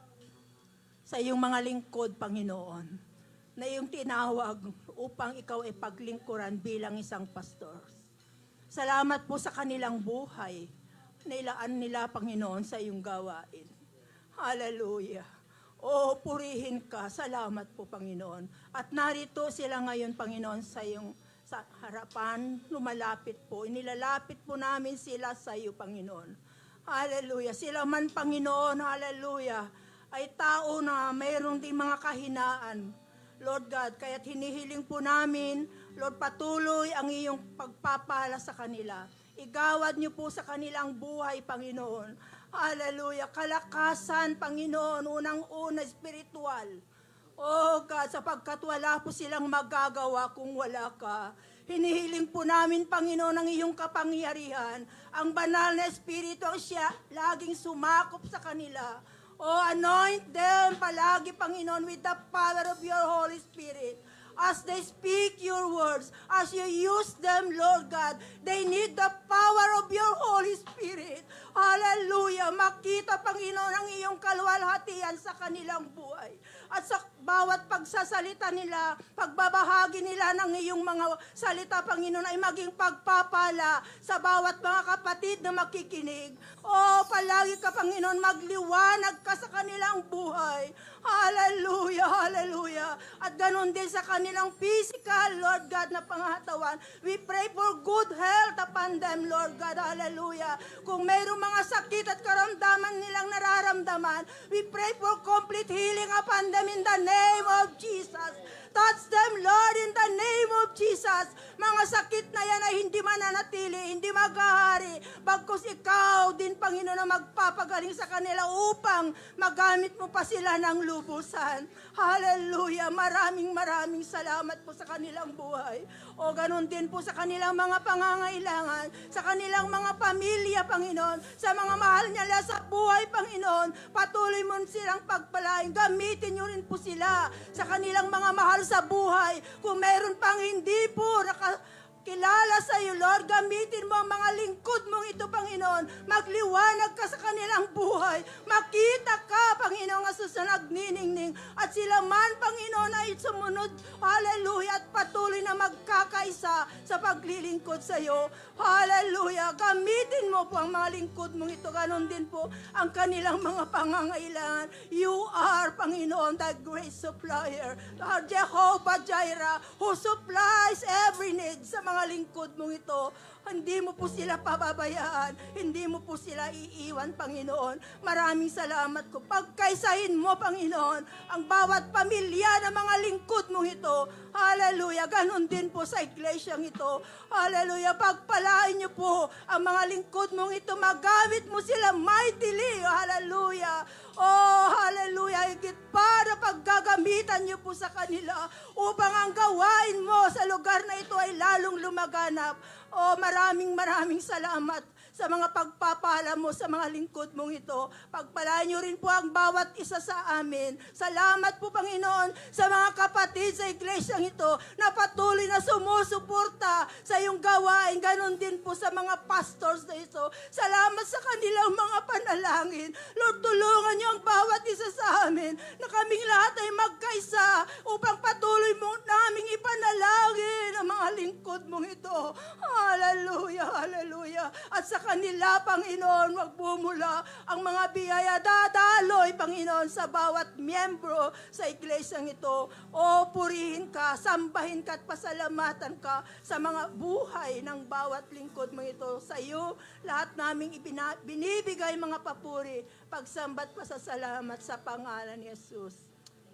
Speaker 6: sa iyong mga lingkod, Panginoon, na iyong tinawag upang ikaw ay paglingkuran bilang isang pastor. Salamat po sa kanilang buhay na ilaan nila, Panginoon, sa iyong gawain. Hallelujah. Oh, purihin ka. Salamat po, Panginoon. At narito sila ngayon, Panginoon, sa iyong sa harapan, lumalapit po. Inilalapit po namin sila sa iyo, Panginoon. Hallelujah. Sila man, Panginoon, hallelujah, ay tao na mayroon ding mga kahinaan. Lord God, kaya't hinihiling po namin, Lord, patuloy ang iyong pagpapala sa kanila. Igawad niyo po sa kanilang buhay, Panginoon. Hallelujah. Kalakasan, Panginoon, unang-una, spiritual. Oh God, sapagkat wala po silang magagawa kung wala ka. Hinihiling po namin, Panginoon, ang iyong kapangyarihan. Ang banal na Espiritu ang siya laging sumakop sa kanila. Oh, anoint them palagi, Panginoon, with the power of your Holy Spirit. As they speak your words, as you use them, Lord God, they need the power of your Holy Spirit. Hallelujah. Makita, Panginoon, ang iyong kaluwalhatian sa kanilang buhay. At sa bawat pagsasalita nila, pagbabahagi nila ng iyong mga salita, Panginoon, ay maging pagpapala sa bawat mga kapatid na makikinig. Oh, palagi ka, Panginoon, magliwanag ka sa kanilang buhay. Hallelujah, hallelujah. At ganun din sa kanilang physical, Lord God, na pangatawan. We pray for good health upon them, Lord God, hallelujah. Kung mayroong mga sakit at karamdaman nilang nararamdaman, we pray for complete healing upon them in the name of Jesus. Touch them, Lord, in the name of Jesus. Mga sakit na yan ay hindi mananatili, hindi maghahari. Bagkus ikaw din, Panginoon, na magpapagaling sa kanila upang magamit mo pa sila ng lubusan. Hallelujah. Maraming salamat po sa kanilang buhay. O ganun din po sa kanilang mga pangangailangan, sa kanilang mga pamilya, Panginoon, sa mga mahal nila sa buhay, Panginoon. Patuloy mo silang pagpalain. Gamitin nyo rin po sila sa kanilang mga mahal sa buhay. Kung meron pang hindi po kilala sa iyo, Lord, gamitin mo ang mga lingkod mong ito, Panginoon. Magliwanag ka sa kanilang buhay. Makita ka, Panginoon, nga sa nagniningning. At sila man, Panginoon, ay sumunod, hallelujah, at patuloy na magkakaisa sa paglilingkod sa iyo. Hallelujah. Gamitin mo po ang mga lingkod mong ito. Ganon din po ang kanilang mga pangangailangan. You are, Panginoon, the great supplier. The Jehovah Jireh, who supplies every need sa mga lingkod mong ito. Hindi mo po sila pababayaan. Hindi mo po sila iiwan, Panginoon. Maraming salamat ko. Pagkaisahin mo, Panginoon, ang bawat pamilya ng mga lingkod mong ito. Hallelujah. Ganon din po sa iglesyang ito. Hallelujah. Pagpalain niyo po ang mga lingkod mong ito. Magamit mo sila mightily. Hallelujah. Oh, hallelujah. Higit pa na paggagamitan niyo po sa kanila upang ang gawain mo sa lugar na ito ay lalong lumaganap. Oh, maraming salamat sa mga pagpapala mo sa mga lingkod mong ito. Pagpalain niyo rin po ang bawat isa sa amin. Salamat po, Panginoon, sa mga kapatid sa iglesyang ito na patuloy na sumusuporta sa iyong gawain. Ganon din po sa mga pastors na ito. Salamat sa kanilang mga panalangin. Lord, tulungan niyo ang bawat isa sa amin na kaming lahat ay magkaisa upang patuloy mo naming ipanalangin ang mga lingkod mong ito. Hallelujah, hallelujah. At sa kanila, Panginoon, magbumula ang mga biyaya. Dadaloy, Panginoon, sa bawat miyembro sa iglesyang ito. O, purihin ka, sambahin ka at pasalamatan ka sa mga buhay ng bawat lingkod mo ito. Sa iyo, lahat naming binibigay mga papuri, pagsambat pasasalamat sa pangalan ni Jesus.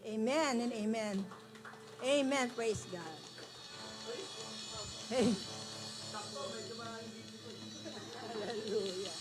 Speaker 6: Amen and amen. Amen. Praise God. Hey. Hallelujah.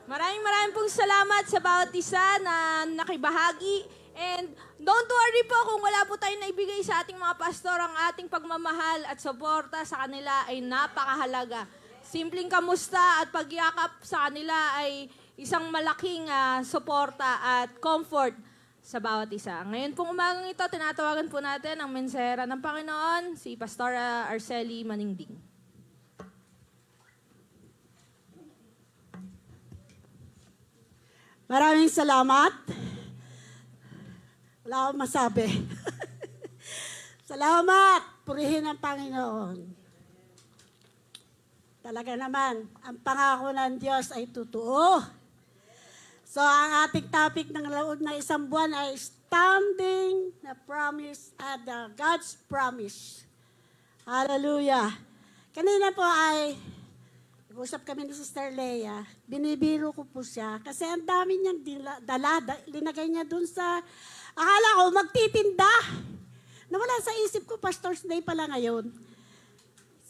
Speaker 3: Maraming pong salamat sa bawat isa na nakibahagi. And don't worry po kung wala po tayong naibigay sa ating mga pastor. Ang ating pagmamahal at suporta sa kanila ay napakahalaga. Simpleng kamusta at pagyakap sa kanila ay isang malaking suporta at comfort sa bawat isa. Ngayon pong umagang ito, tinatawagan po natin ang mensahera ng Panginoon, si Pastor Arcely Maningding.
Speaker 7: Maraming salamat. Wala akong masabi. Salamat. Purihin ang Panginoon. Talaga naman, ang pangako ng Diyos ay totoo. So, ang ating topic ng laod na isang buwan ay standing the promise at God's promise. Hallelujah. Kanina po ay nag-usap kami ni Sister Leia, binibiro ko po siya kasi ang dami niyang linagay niya dun sa, akala ko magtitinda. Nawala sa isip ko, Pastor's Day pala ngayon.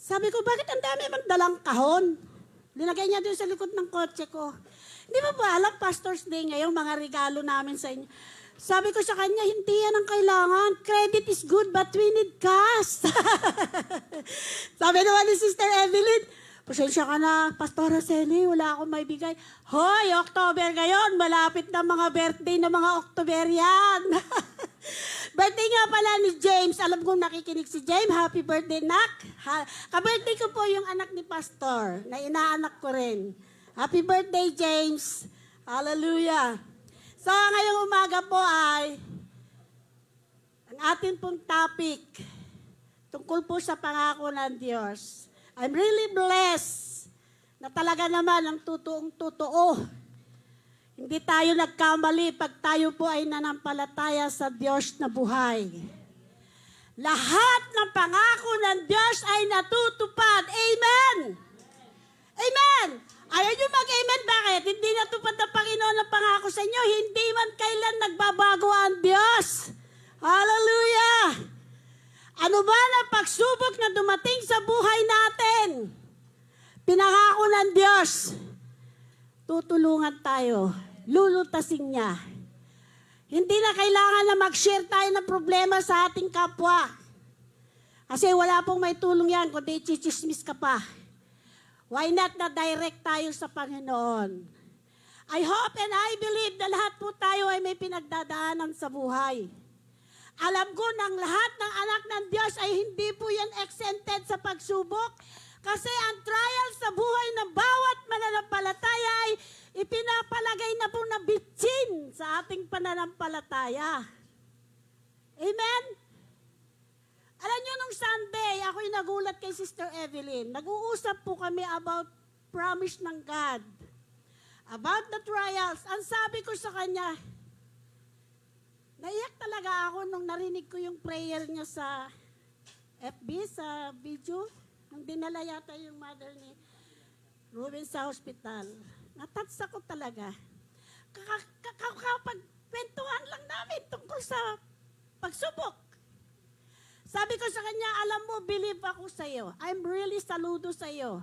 Speaker 7: Sabi ko, bakit ang dami magdalang kahon? Linagay niya dun sa likod ng kotse ko. Hindi mo ba alam, Pastor's Day ngayon, mga regalo namin sa inyo. Sabi ko sa kanya, hindi yan ang kailangan. Credit is good, but we need cash. Sabi naman ni Sister Evelyn, pasensya ka na, Pastor Arcely, wala akong maibigay. Hoy, October ngayon, malapit na mga birthday ng mga Octoberian. Birthday nga pala ni James. Alam kong nakikinig si James. Happy birthday, nak. Ka-birthday ko po yung anak ni Pastor, na inaanak ko rin. Happy birthday, James. Hallelujah. So, ngayong umaga po ay ang ating pong topic tungkol po sa pangako ng Diyos. I'm really blessed na talaga naman ang totoong-totoo. Hindi tayo nagkamali pag tayo po ay nanampalataya sa Diyos na buhay. lahat ng pangako ng Diyos ay natutupad. Amen! Amen! Ayaw nyo mag-amen, bakit? Hindi natupad ng Panginoon ang pangako sa inyo. Hindi man kailan nagbabago ang Diyos. Hallelujah! Ano ba na pagsubok na dumating sa buhay natin? Pinangako ng Diyos. Tutulungan tayo. Lulutasin niya. Hindi na kailangan na mag-share tayo ng problema sa ating kapwa. Kasi wala pong may tulong yan, kundi chichismis ka pa. Why not na direct tayo sa Panginoon? I hope and I believe na lahat po tayo ay may pinagdadaanan sa buhay. Alam ko ng lahat ng anak ng Diyos ay hindi po yan exempted sa pagsubok. Kasi ang trial sa buhay ng bawat mananampalataya ay ipinapalagay na po na bitsin sa ating pananampalataya. Amen? Alam nyo, nung Sunday, ako'y nagulat kay Sister Evelyn. Nag-uusap po kami about promise ng God. About the trials. Ang sabi ko sa kanya, naiyak talaga ako nung narinig ko yung prayer niya sa FB, sa video. Nung dinala yata yung mother ni Ruben sa hospital. Natats ako talaga. Kakapagkwentuhan lang namin tungkol sa pagsubok. Sabi ko sa kanya, alam mo, believe ako sa iyo. I'm really saludo sa iyo.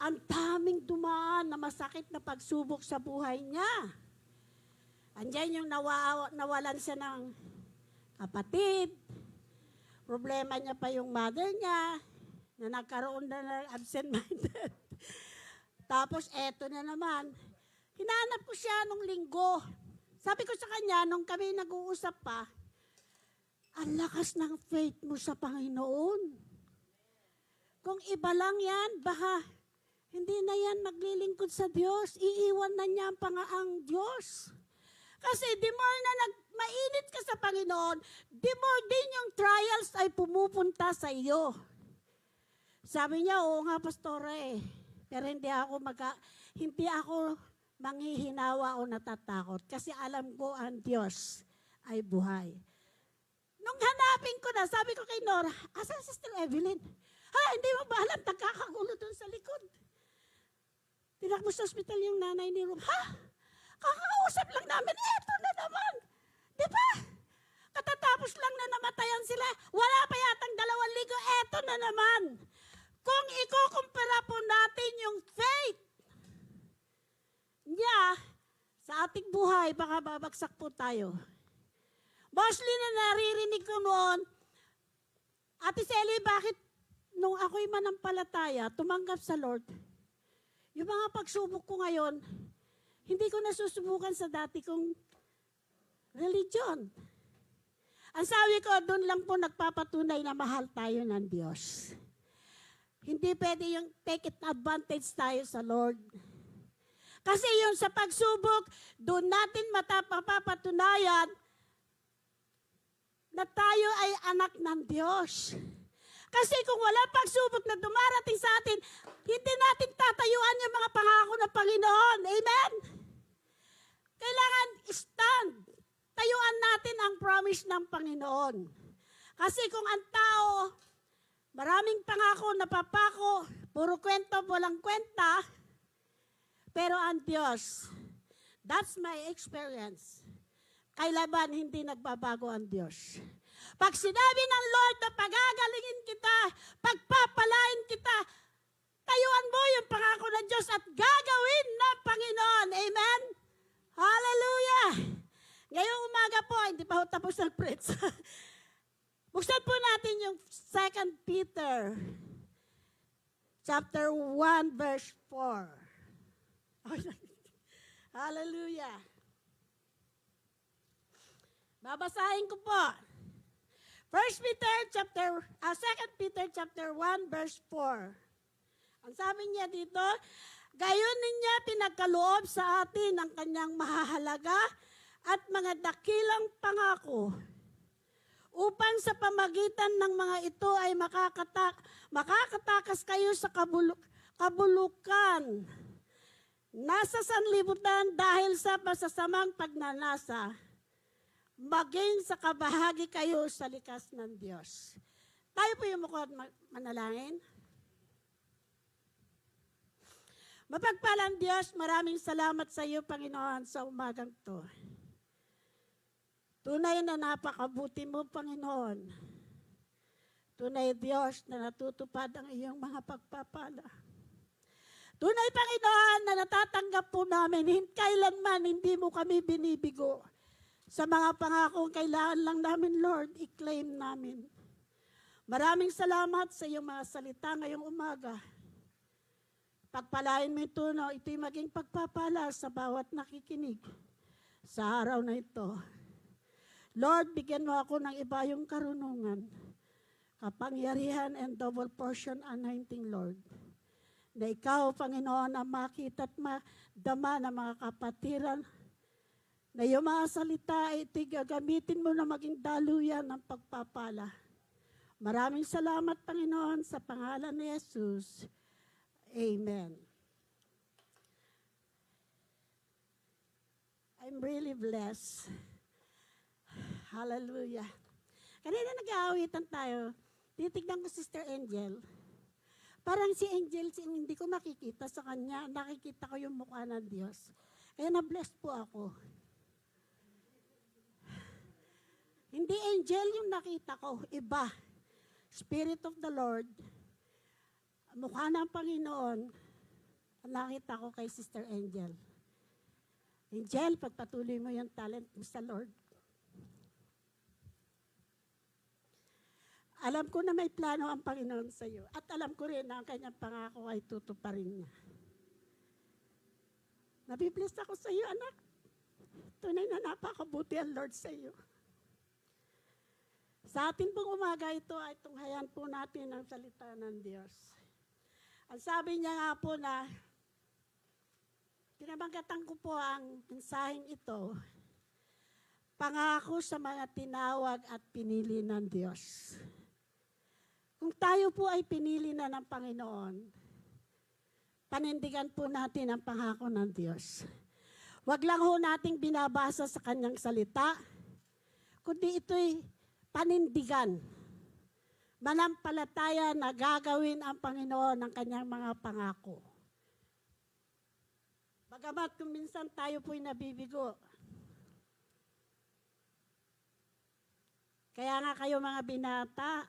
Speaker 7: Ang daming dumaan na masakit na pagsubok sa buhay niya. Andiyan yung nawalan siya ng kapatid. Problema niya pa yung mother niya, na nagkaroon na ng absent-minded. Tapos eto na naman. Hinanap ko siya nung linggo. Sabi ko sa kanya, nung kami nag-uusap pa, ang lakas ng faith mo sa Panginoon. Kung iba lang yan, baka hindi na yan maglilingkod sa Diyos. Iiwan na niya ang Diyos. Kasi the more na mainit ka sa Panginoon, the more din yung trials ay pumupunta sa iyo. Sabi niya, oo nga, Pastore, pero hindi ako manghihinawa o natatakot kasi alam ko ang Diyos ay buhay. Nung hanapin ko na, sabi ko kay Nora, asan Sister Evelyn? Hindi mo ba alam, nagkakagulo doon sa likod. Tinakbo sa hospital yung nanay ni Rob. Kakausap lang namin, eto na naman. Di ba? Katatapos lang na namatayan sila. Wala pa yatang 2 linggo, eto na naman. Kung ikukumpara po natin yung faith niya sa ating buhay, baka babagsak po tayo. Mostly na naririnig ko noon, Ate Sally, bakit nung ako'y manampalataya, tumanggap sa Lord, yung mga pagsubok ko ngayon, hindi ko nasusubukan sa dati kong religion. Ang sabi ko, doon lang po nagpapatunay na mahal tayo ng Diyos. Hindi pwede yung take it advantage tayo sa Lord. Kasi yung sa pagsubok, doon natin mapapatunayan na tayo ay anak ng Diyos. Kasi kung wala pagsubok na dumarating sa atin, hindi natin tatayuan yung mga pangako ng Panginoon. Amen? Kailangan stand. Tayuan natin ang promise ng Panginoon. Kasi kung ang tao, maraming pangako, napapako, puro kwento, walang kwenta, pero ang Diyos, that's my experience. Kailaban hindi nagbabago ang Diyos. Pag sinabi ng Lord na pagagalingin kita, pagpapalain kita, tayuan mo yung pangako ng Diyos at gagawin ng Panginoon. Amen? Hallelujah! Ngayong umaga po, hindi pa ho tapos ang preach. Buksan po natin yung 2 Peter chapter 1 verse 4. Hallelujah! Babasahin ko po. 2 Peter chapter 1 verse 4. Ang sabi niya dito, gayon niya pinagkaloob sa atin ang kanyang mahahalaga at mga dakilang pangako upang sa pamagitan ng mga ito ay makakatakas kayo sa kabulukan nasa sanlibutan dahil sa masasamang pagnanasa. maging sa kabahagi kayo sa likas ng Diyos. Tayo po yung mukha at manalangin. Mapagpalang Diyos, maraming salamat sa iyo, Panginoon, sa umagang to. Tunay na napakabuti mo, Panginoon. Tunay, Diyos, na natutupad ang iyong mga pagpapala. Tunay, Panginoon, na natatanggap po namin, kailanman hindi mo kami binibigo. Sa mga pangakong kailangan lang namin, Lord, i-claim namin. Maraming salamat sa iyong mga salita ngayong umaga. Pagpalain mo ito, no, ito'y maging pagpapala sa bawat nakikinig sa araw na ito. Lord, bigyan mo ako ng iba yung karunungan, kapangyarihan and double portion anointing, Lord. Na ikaw, Panginoon, ang makita at madama ng mga kapatiran, na yung mga salita ay ito'y gagamitin mo na maging daluyan ng pagpapala. Maraming salamat, Panginoon, sa pangalan ni Jesus. Amen. I'm really blessed. Hallelujah. Kanina nag-aawitan tayo. Titignan ko Sister Angel. Parang si Angel, hindi ko makikita sa kanya. Nakikita ko yung mukha ng Diyos. Kaya na-blessed po ako. Hindi angel yung nakita ko. Iba. Spirit of the Lord. Mukha ng Panginoon, ang nakita ko kay Sister Angel. Angel, pagpatuloy mo yung talent mo sa Lord. Alam ko na may plano ang Panginoon sa iyo. At alam ko rin na ang kanyang pangako ay tutuparin niya. Nabibless ako sa iyo, anak. Tunay na napakabuti ang Lord sa iyo. Sa atin pong umaga ito ay tunghayan po natin ang salita ng Diyos. Ang sabi niya nga po na, pinabanggatan ko po ang mensaheng ito, pangako sa mga tinawag at pinili ng Diyos. Kung tayo po ay pinili na ng Panginoon, panindigan po natin ang pangako ng Diyos. Huwag lang ho nating binabasa sa kanyang salita, kundi ito'y panindigan. Manampalataya na gagawin ang Panginoon ng kanyang mga pangako. Bagamat kung minsan tayo po'y nabibigo. Kaya nga kayo mga binata,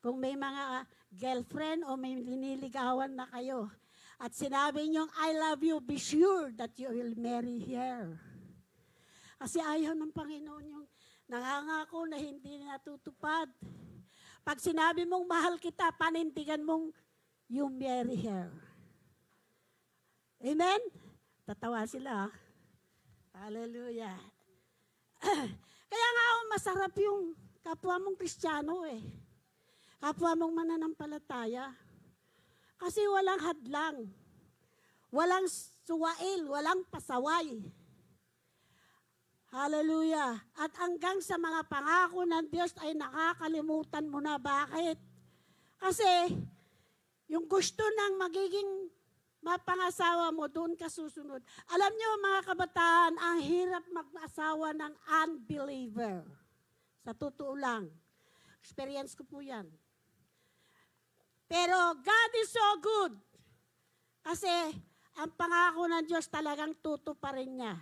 Speaker 7: kung may mga girlfriend o may liniligawan na kayo, at sinabi niyong, I love you, be sure that you will marry her. Kasi ayaw ng Panginoon yung nangangako na hindi natutupad. Pag sinabi mong mahal kita, panindigan mong you marry her. Amen? Tatawa sila. Hallelujah. Kaya nga masarap yung kapwa mong Kristiyano eh. Kapwa mong mananampalataya. Kasi walang hadlang. Walang suwail, walang pasaway. Hallelujah. At hanggang sa mga pangako ng Diyos ay nakakalimutan mo na. Bakit? Kasi yung gusto ng magiging mapangasawa mo, doon ka susunod. Alam niyo mga kabataan, ang hirap mag-asawa ng unbeliever. Sa totoo lang. Experience ko po yan. Pero God is so good. Kasi ang pangako ng Diyos talagang tutuparin niya.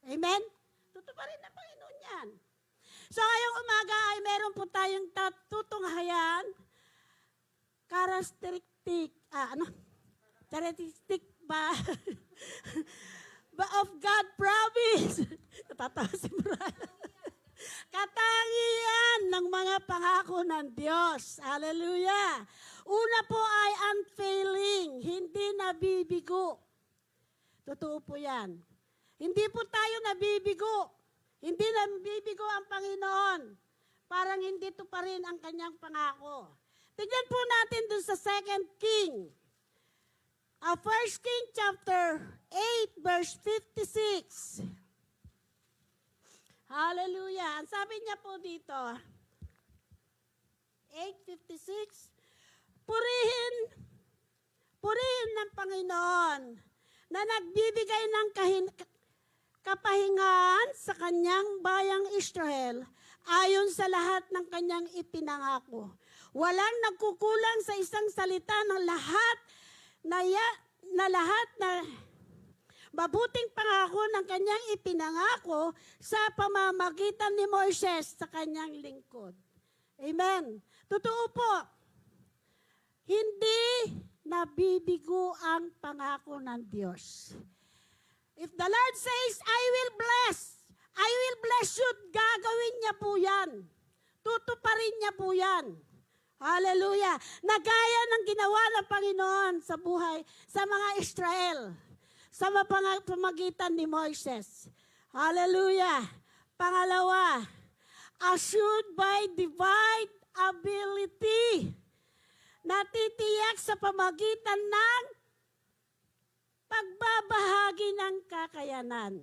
Speaker 7: Amen? Tutuparin ng Panginoon yan. So ngayong umaga ay meron po tayong tutunghayan, characteristic ba? Of God promise. Natatawa si Brian. Katangian ng mga pangako ng Diyos. Hallelujah. Una po ay unfailing, hindi nabibigo. Totoo po yan. Hindi po tayo nabibigo. Hindi nabibigo ang Panginoon. Parang hindi to pa rin ang kanyang pangako. Tignan po natin dun sa 2 King. 1 King chapter 8 verse 56. Hallelujah. Ang sabi niya po dito, 8:56, purihin ng Panginoon na nagbibigay ng kapahingahan sa kanyang bayang Israel ayon sa lahat ng kanyang ipinangako. Walang nagkukulang sa isang salita ng lahat na mabuting pangako ng kanyang ipinangako sa pamamagitan ni Moises sa kanyang lingkod. Amen. Totoo po, hindi nabibigo ang pangako ng Diyos. If the Lord says, I will bless you, gagawin niya po yan. Tutuparin niya po yan. Hallelujah. Nagaya ng ginawa ng Panginoon sa buhay, sa mga Israel, sa pamagitan ni Moises. Hallelujah. Pangalawa, assured by divine ability. Natitiyak sa pamagitan ng pagbabahagi ng kakayanan.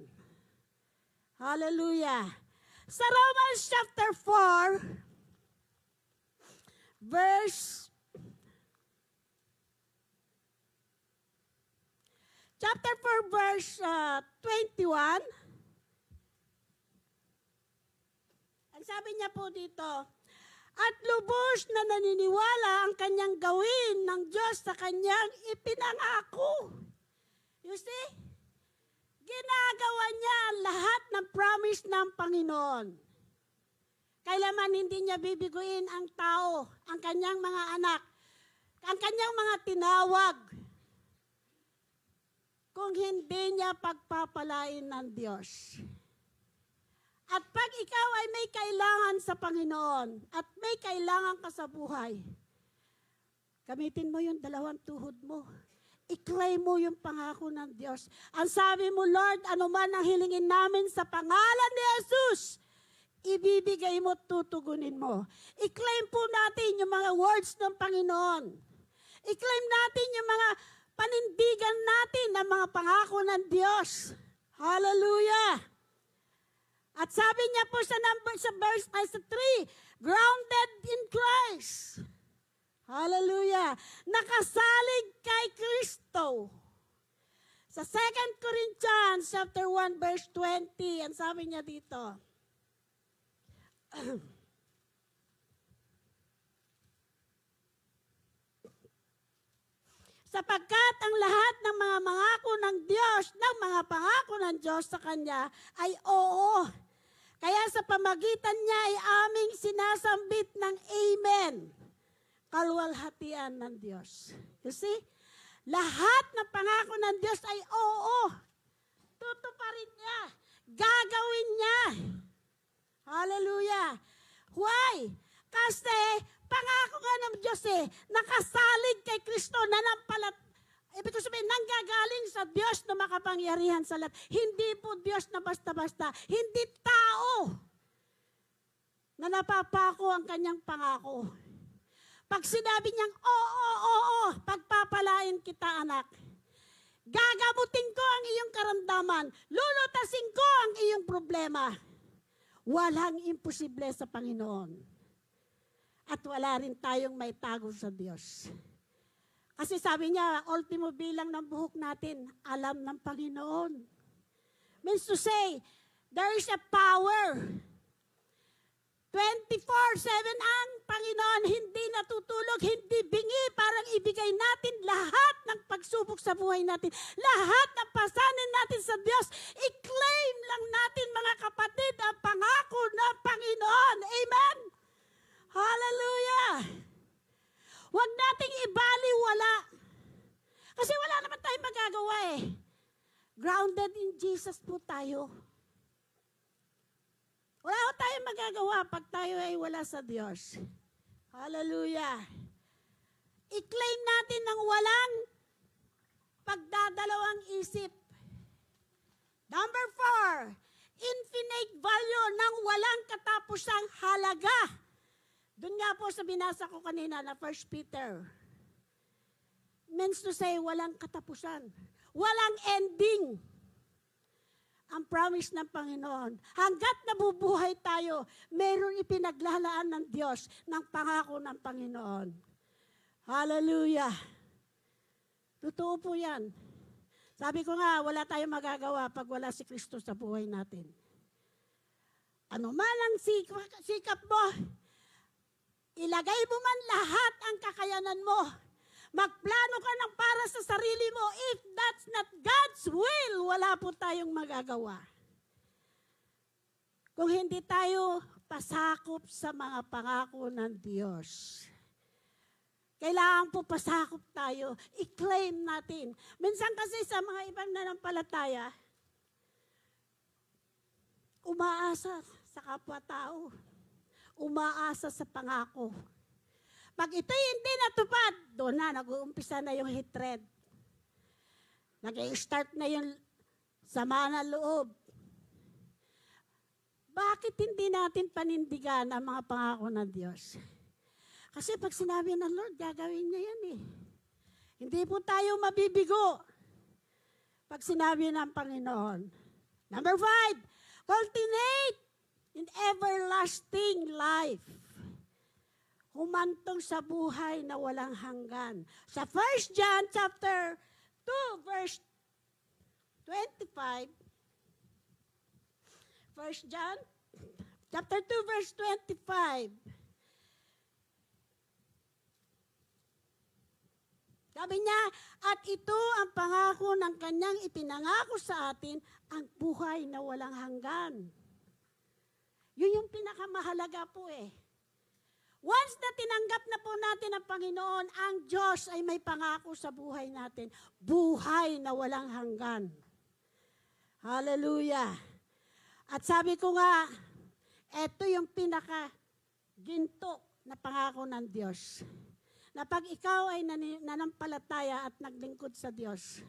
Speaker 7: Hallelujah. Sa Romans chapter 4, verse 21, ang sabi niya po dito, at lubos na naniniwala ang kanyang gawin ng Diyos sa kanyang ipinangako. You see? Ginagawa niya ang lahat ng promise ng Panginoon. Kailanman hindi niya bibiguin ang tao, ang kanyang mga anak, ang kanyang mga tinawag, kung hindi niya pagpapalain ng Diyos. At pag ikaw ay may kailangan sa Panginoon at may kailangan ka sa buhay, gamitin mo yung dalawang tuhod mo. I-claim mo yung pangako ng Diyos. Ang sabi mo, Lord, ano man ang hilingin namin sa pangalan ni Jesus, ibibigay mo, tutugunin mo. I-claim po natin yung mga words ng Panginoon. I-claim natin yung mga panindigan natin ng mga pangako ng Diyos. Hallelujah! At sabi niya po sa verse 3, grounded in Christ. Hallelujah! Nakasalig kay Kristo. Sa 2 Corinthians chapter 1 verse 20, ang sabi niya dito, sapagkat ang lahat ng mga pangako ng Diyos, sa Kanya ay oo. Kaya sa pamagitan niya ay aming sinasambit ng Amen. Kalwalhatian ng Diyos. You see? Lahat ng pangako ng Diyos ay oo. Tutuparin niya. Gagawin niya. Hallelujah. Why? Kasi pangako nga ng Diyos nakasalig kay Kristo, ibig sabihin, nanggagaling sa Diyos na makapangyarihan sa lahat. Hindi po Diyos na basta-basta. Hindi tao na napapako ang kanyang pangako. Pag sinabi niyang, oo, pagpapalain kita, anak. Gagamutin ko ang iyong karamdaman. Lulutasin ko ang iyong problema. Walang imposible sa Panginoon. At wala rin tayong may tago sa Diyos. Kasi sabi niya, ultimo bilang ng buhok natin, alam ng Panginoon. Means to say, there is a power. 24/7 ang Panginoon, hindi natutulog, hindi bingi, parang ibigay natin lahat ng pagsubok sa buhay natin. Lahat ng pasanin natin sa Diyos, i-claim lang natin mga kapatid ang pangako ng Panginoon. Amen? Hallelujah! Huwag nating ibaliwala. Kasi wala naman tayong magagawa Grounded in Jesus po tayo. Wala ko tayong magagawa pag tayo ay wala sa Diyos. Hallelujah. I-claim natin ng walang pagdadalawang isip. Number 4, infinite value ng walang katapusang halaga. Doon nga po sa binasa ko kanina na 1 Peter. Means to say, walang katapusan. Walang ending. Ang promise ng Panginoon. Hanggat nabubuhay tayo, mayroong ipinaglalaan ng Diyos ng pangako ng Panginoon. Hallelujah. Totoo po yan. Sabi ko nga, wala tayong magagawa pag wala si Kristo sa buhay natin. Ano man ang sikap mo, ilagay mo man lahat ang kakayanan mo. Magplano ka ng para sa sarili mo. If that's not God's will, wala po tayong magagawa. Kung hindi tayo pasakop sa mga pangako ng Diyos. Kailangan po pasakop tayo. I-claim natin. Minsan kasi sa mga ibang nanampalataya, umaasa sa kapwa-tao. Umaasa sa pangako. Pag ito'y hindi natupad, doon na, nag-uumpisa na yung hatred. Nag-i-start na yung sama ng loob. Bakit hindi natin panindigan ang mga pangako ng Diyos? Kasi pag sinabi ng Lord, gagawin niya yan eh. Hindi po tayo mabibigo pag sinabi ng Panginoon. Number 5, cultivate in everlasting life. Humantong sa buhay na walang hanggan. Sa 1 John chapter 2 verse 25, 1 John chapter 2 verse 25. Sabi niya, at ito ang pangako ng kanyang ipinangako sa atin, ang buhay na walang hanggan. Yun yung pinakamahalaga po eh. Once na tinanggap na po natin ang Panginoon, ang Diyos ay may pangako sa buhay natin. Buhay na walang hanggan. Hallelujah. At sabi ko nga, ito yung pinaka-ginto na pangako ng Diyos. Na pag ikaw ay nanampalataya at naglingkod sa Diyos,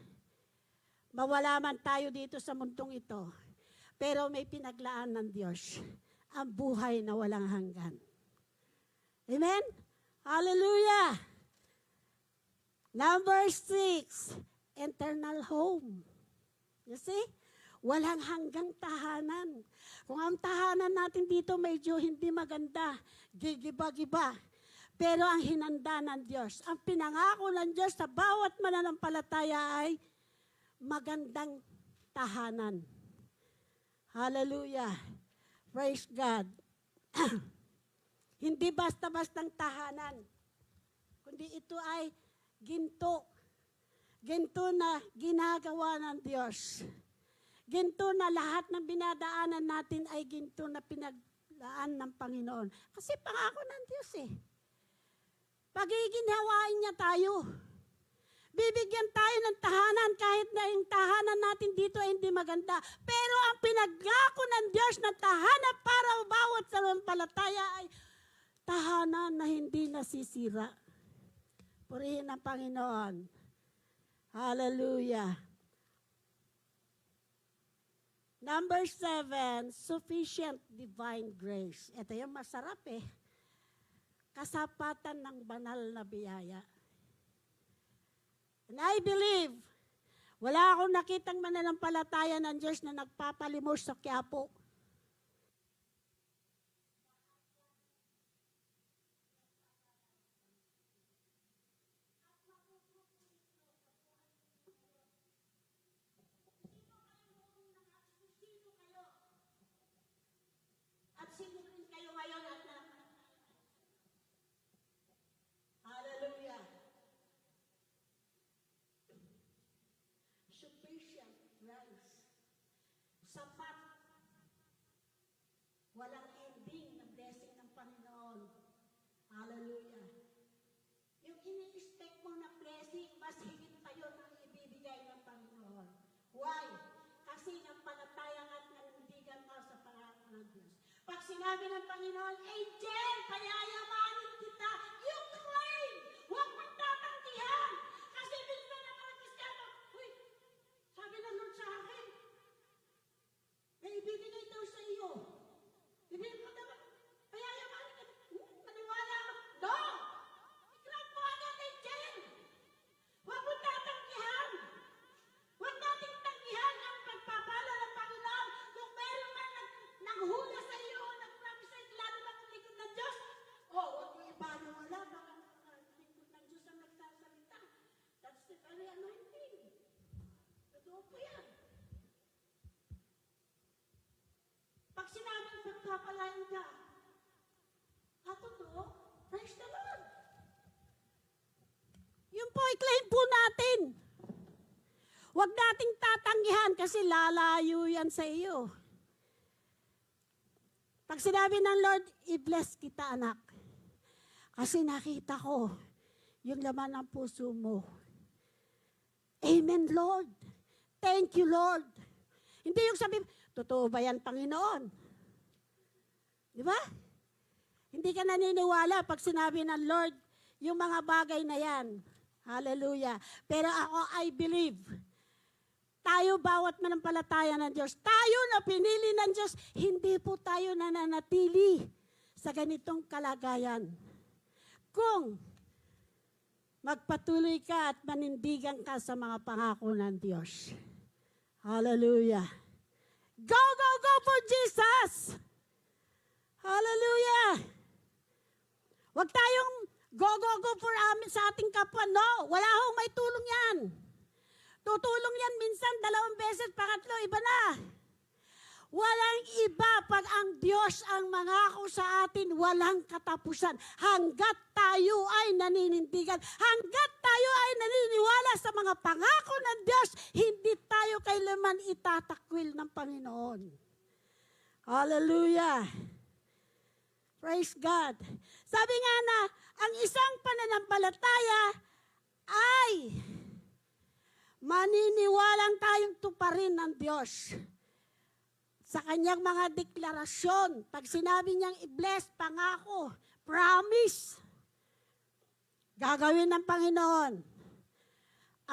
Speaker 7: mawala man tayo dito sa mundong ito, pero may pinaglaan ng Diyos, ang buhay na walang hanggan. Amen? Hallelujah! Number 6, eternal home. You see? Walang hanggang tahanan. Kung ang tahanan natin dito medyo hindi maganda, gigiba-giba, pero ang hinanda ng Diyos, ang pinangako ng Diyos sa bawat mananampalataya ay magandang tahanan. Hallelujah. Praise God. Hindi basta-bastang tahanan, kundi ito ay ginto. Ginto na ginagawa ng Diyos. Ginto na lahat ng binadaanan natin ay ginto na pinaglaan ng Panginoon. Kasi pangako ng Diyos eh. Pagiginawain niya tayo. Bibigyan tayo ng tahanan kahit na yung tahanan natin dito ay hindi maganda. Pero ang pinagako ng Diyos na tahanan para bawat salampalataya ay tahanan na hindi nasisira. Purihin ang Panginoon. Hallelujah. Number 7, sufficient divine grace. Ito yung masarap eh. Kasapatan ng banal na biyaya. And I believe, wala akong nakitang mananampalataya ng Diyos na nagpapalimos sa Quiapo. At sino rin kayo ngayon at hallelujah. Sufficient grace. Sapat. Walang ending na blessing ng Panginoon. Hallelujah. Yung ini-expect mo na blessing, mas higit pa yun ang ibibigay ng Panginoon. Why? Kasi nampalataya at nanindigan ka sa pangako ng Diyos. Pag sinabi ng Panginoon, Angel, payayamanin kita, you claim, huwag mong tatanggihan. Kasi minsan na mga Kristiyano, uy, sabi ng Lord sa akin, may ibibigay daw sa iyo. Ibigay mo daw, payayamanin kita. Maniwala mo. No! I-claim mo agad, Angel. Huwag mong tatanggihan. Huwag nating tanggihan ang pagpapala ng Panginoon. Kung meron man nanghula sa iyo, nag-promise sa lalo na kung likod ng Diyos, huwag mo ipaniwala, baka likod ng Diyos ang nagsasalita. That's the very anointing. Totoo pagpapalain ka. At totoo, praise the Lord. Yun po, i-claim po natin. Huwag nating tatanggihan kasi lalayo yan sa iyo. Pag sinabi ng Lord, i-bless kita anak. Kasi nakita ko yung laman ng puso mo. Amen, Lord. Thank you, Lord. Hindi yung sabi, totoo ba yan, Panginoon? Di ba? Hindi ka naniniwala pag sinabi ng Lord, yung mga bagay na yan. Hallelujah. Pero ako, I believe, tayo bawat manampalataya ng Diyos, tayo na pinili ng Diyos, hindi po tayo nananatili sa ganitong kalagayan. Kung magpatuloy ka at manindigan ka sa mga pangako ng Diyos. Hallelujah. Go, go, go for Jesus! Hallelujah! Huwag tayong go, go, go for amin sa ating kapwa. No, wala hong may tulong yan. Tutulong yan minsan, 2 beses, pangatlo, iba na. Walang iba pag ang Diyos ang mangako sa atin, walang katapusan. Hanggat tayo ay naninindigan, hanggat tayo ay naniniwala sa mga pangako ng Diyos, hindi tayo kailanman itatakwil ng Panginoon. Hallelujah! Praise God! Sabi nga na, ang isang pananampalataya ay maniniwalang tayong tuparin ng Diyos sa kanyang mga deklarasyon. Pag sinabi niyang i-bless, pangako, promise, gagawin ng Panginoon.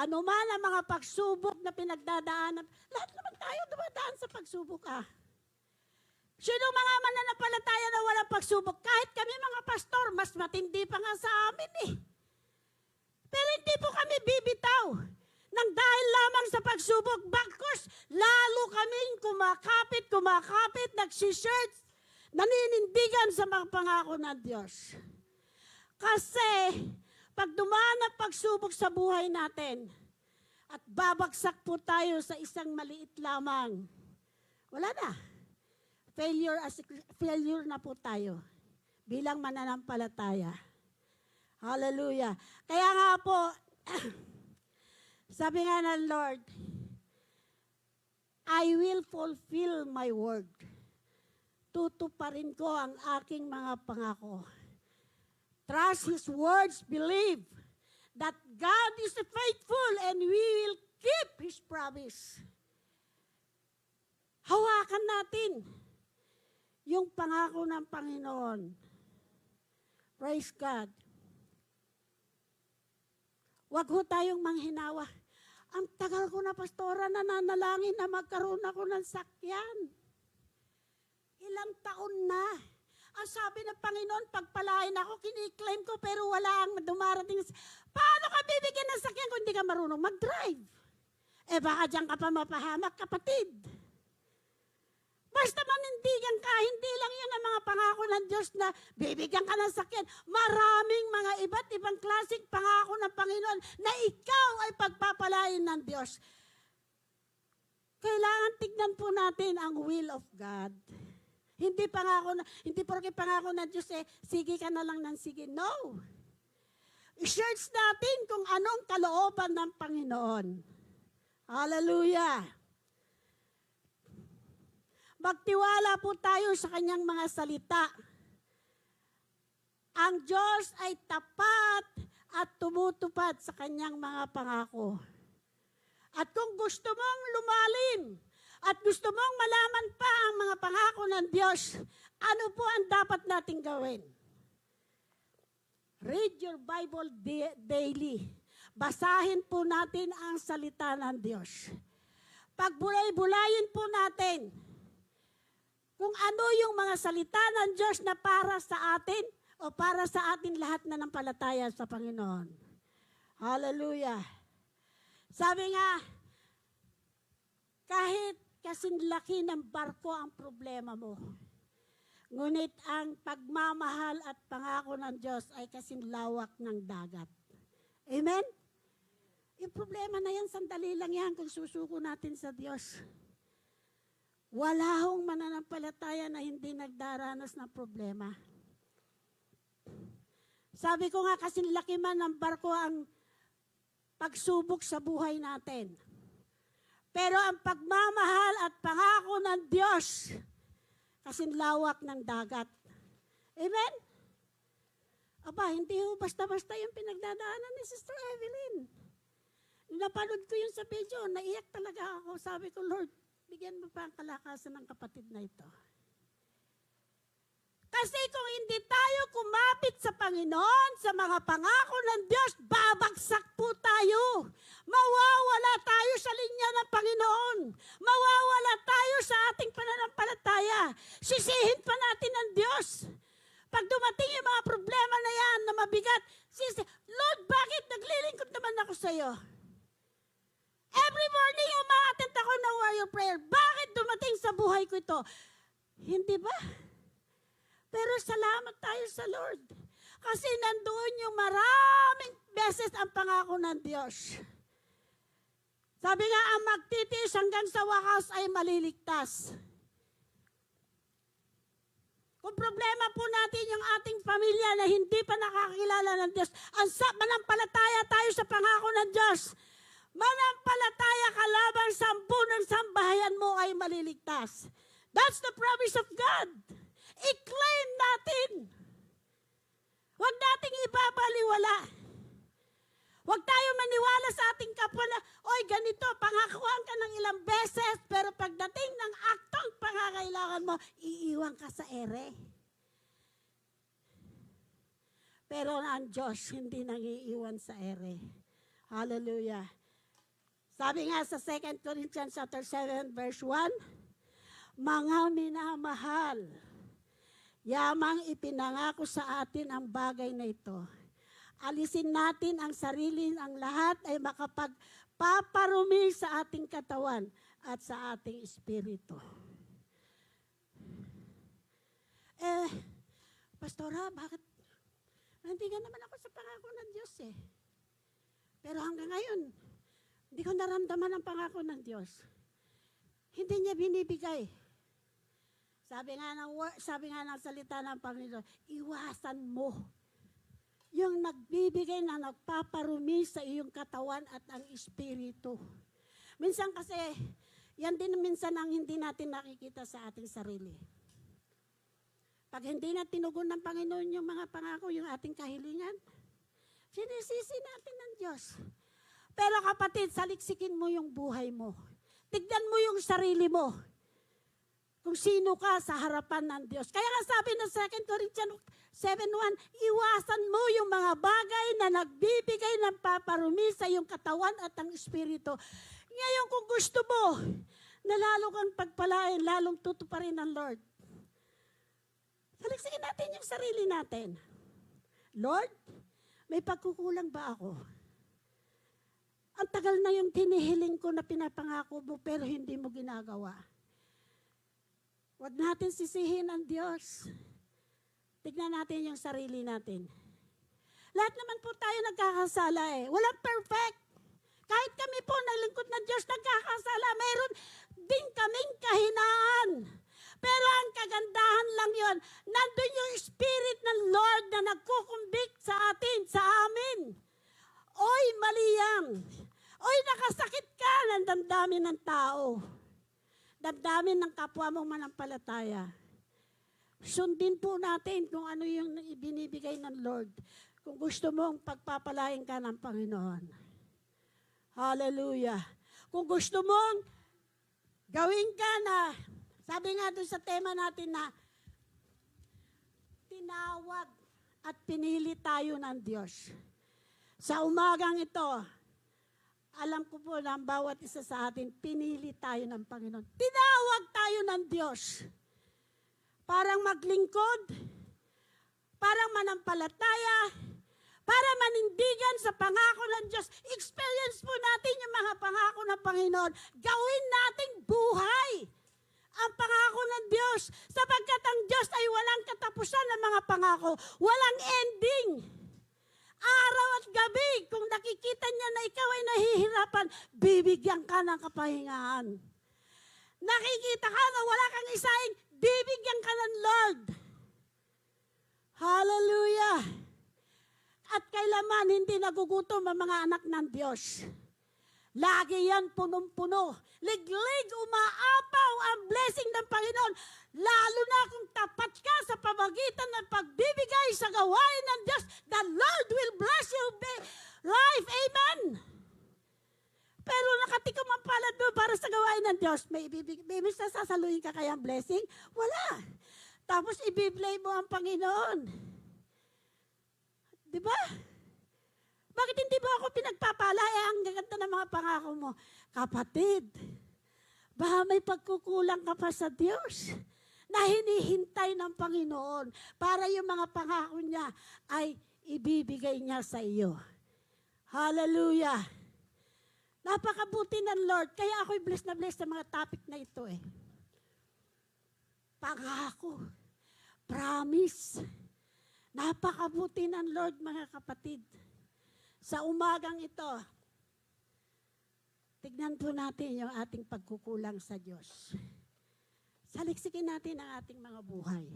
Speaker 7: Ano man ang mga pagsubok na pinagdadaanan, lahat naman tayo dumadaan sa pagsubok Sino mga mananampalataya na walang pagsubok? Kahit kami mga pastor, mas matindi pa nga sa amin Pero hindi po kami bibitaw nang dahil lamang sa pagsubok. Bagkus, lalo kaming kumakapit, nagsisearch, naninindigan sa mga pangako ng Diyos. Kasi, pag dumaan ang pagsubok sa buhay natin, at babagsak po tayo sa isang maliit lamang, wala na. Failure na po tayo bilang mananampalataya. Hallelujah. Kaya nga po, sabi nga ng Lord, I will fulfill my word. Tutuparin ko ang aking mga pangako. Trust His words, believe that God is faithful and we will keep His promise. Hawakan natin yung pangako ng Panginoon. Praise God. Huwag ho tayong manghinawa. Ang tagal ko na, pastora, nananalangin na magkaroon ako ng sakyan. Ilang taon na. Ang sabi ng Panginoon, pagpalain ako, kiniklaim ko, pero wala ang dumarating. Paano ka bibigyan ng sakyan kung hindi ka marunong mag-drive? Baka dyan ka pa mapahamak, kapatid. Basta manindigan ka, hindi lang yan ang mga pangako ng Diyos na bibigyan ka ng sakyan. Maraming mga iba't ibang klaseng pangako ng Panginoon na ikaw ay pagpapalain ng Diyos. Kailangan tignan po natin ang will of God. Hindi porke pangako ng Diyos sige ka na lang ng sige. No. I-search natin kung anong kalooban ng Panginoon. Hallelujah. Magtiwala po tayo sa kanyang mga salita. Ang Diyos ay tapat at tumutupad sa kanyang mga pangako. At kung gusto mong lumalim at gusto mong malaman pa ang mga pangako ng Diyos, ano po ang dapat nating gawin? Read your Bible daily. Basahin po natin ang salita ng Diyos. Pagbulay-bulayin po natin kung ano yung mga salita ng Diyos na para sa atin o para sa atin lahat na nampalataya sa Panginoon. Hallelujah. Sabi nga, kahit kasing laki ng barko ang problema mo, ngunit ang pagmamahal at pangako ng Diyos ay kasing lawak ng dagat. Amen? Yung problema na yan, sandali lang yan kung susuko natin sa Diyos. Wala hong mananampalataya na hindi nagdaranas ng problema. Sabi ko nga, kasi laki man ng barko ang pagsubok sa buhay natin. Pero ang pagmamahal at pangako ng Diyos, kasing lawak ng dagat. Amen? Aba, hindi ho basta-basta yung pinagdadaanan ni Sister Evelyn. Napanood ko yun sa video, naiyak talaga ako. Sabi ko, Lord, bigyan mo pa ang kalakasan ng kapatid na ito. Kasi kung hindi tayo kumapit sa Panginoon, sa mga pangako ng Diyos, babagsak po tayo. Mawawala tayo sa linya ng Panginoon. Mawawala tayo sa ating pananampalataya. Sisihin pa natin ang Diyos. Pag dumating yung mga problema na yan na mabigat, Lord, bakit naglilingkod naman ako sa iyo? Every morning, umaattend ako ng warrior prayer. Bakit dumating sa buhay ko ito? Hindi ba? Pero salamat tayo sa Lord. Kasi nandoon yung maraming beses ang pangako ng Diyos. Sabi nga, ang magtitiis hanggang sa wakas ay maliligtas. Kung problema po natin yung ating pamilya na hindi pa nakakilala ng Diyos, manampalataya tayo sa pangako ng Diyos. Manampalataya ka labang 10 ng sambahayan mo ay maliligtas. That's the promise of God. I-claim natin. Huwag nating ibabaliwala. Huwag tayo maniwala sa ating kapwa na, oy, ganito, pangakuan ka ng ilang beses, pero pagdating ng aktong pangangailangan mo, iiwan ka sa ere. Pero ang Diyos hindi nangiiwan sa ere. Hallelujah. Sabi nga sa 2 Corinthians 7 verse 1, mga minamahal, yamang ipinangako sa atin ang bagay na ito. Alisin natin ang sarili, ang lahat ay makapagpaparumi sa ating katawan at sa ating espiritu. Pastora, bakit? Nandigan naman ako sa pangako ng Diyos eh. Pero hanggang ngayon, hindi ko naramdaman ang pangako ng Diyos. Hindi niya binibigay. Sabi nga ng salita ng Panginoon, iwasan mo yung nagbibigay na nagpaparumi sa iyong katawan at ang espiritu. Minsan kasi, yan din minsan ang hindi natin nakikita sa ating sarili. Pag hindi na tinugon ng Panginoon yung mga pangako, yung ating kahilingan, sinisisi natin ng Diyos. Pero kapatid, saliksikin mo yung buhay mo. Tignan mo yung sarili mo. Kung sino ka sa harapan ng Diyos. Kaya nga sabi ng 2 Corinthians 7:1, iwasan mo yung mga bagay na nagbibigay ng paparumi sa iyong katawan at ang espiritu. Ngayon kung gusto mo, na lalo kang pagpalain, lalong tutuparin ng Lord. Saliksikin natin yung sarili natin. Lord, may pagkukulang ba ako? Ang tagal na yung tinihiling ko na pinapangako mo pero hindi mo ginagawa. Huwag natin sisihin ang Diyos. Tignan natin yung sarili natin. Lahat naman po tayo nagkakasala eh. Walang perfect. Kahit kami po naglingkod ng Diyos nagkakasala, mayroon din kaming kahinaan. Pero ang kagandahan lang yon, nandun yung Spirit ng Lord na nagkukumbik sa atin, sa amin. Oy, mali yan. Oy, nakasakit ka ng damdamin ng tao. Damdamin ng kapwa mong manampalataya. Sundin po natin kung ano yung ibinibigay ng Lord. Kung gusto mong pagpapalain ka ng Panginoon. Hallelujah. Kung gusto mong gawin ka na, sabi nga doon sa tema natin na, tinawag at pinili tayo ng Diyos. Sa umagang ito, alam ko po na ang bawat isa sa atin, pinili tayo ng Panginoon. Tinawag tayo ng Diyos. Parang maglingkod, parang manampalataya, para manindigan sa pangako ng Diyos. Experience po natin yung mga pangako ng Panginoon. Gawin nating buhay ang pangako ng Diyos. Sapagkat ang Diyos ay walang katapusan ng mga pangako. Walang ending. Araw at gabi, kung nakikita niya na ikaw ay nahihirapan, bibigyan ka ng kapahingahan. nakikita ka na wala kang isaing, bibigyan ka ng Lord. Hallelujah. At kailaman hindi nagugutom ang mga anak ng Diyos. Lagi yan punong-puno. Liglig, umaapaw ang blessing ng Panginoon. Lalo na kung tapat ka sa pamagitan ng pagbibigay sa gawain ng Diyos, the Lord will bless your life. Amen. Pero nakatikom ang palad mo para sa gawain ng Diyos. May sasaluhin ka kayang blessing? Wala. Tapos ibiblay mo ang Panginoon. Di ba? Bakit hindi mo ako pinagpapala? Ang gaganda ng mga pangako mo. Kapatid, baka may pagkukulang ka pa sa Diyos na hinihintay ng Panginoon para yung mga pangako niya ay ibibigay niya sa iyo. Hallelujah! Napakabuti ng Lord. Kaya ako'y blessed na blessed sa mga topic na ito eh. Pangako. Promise. Napakabuti ng Lord, mga kapatid. Sa umagang ito, tignan po natin yung ating pagkukulang sa Diyos. Saliksikin natin ang ating mga buhay.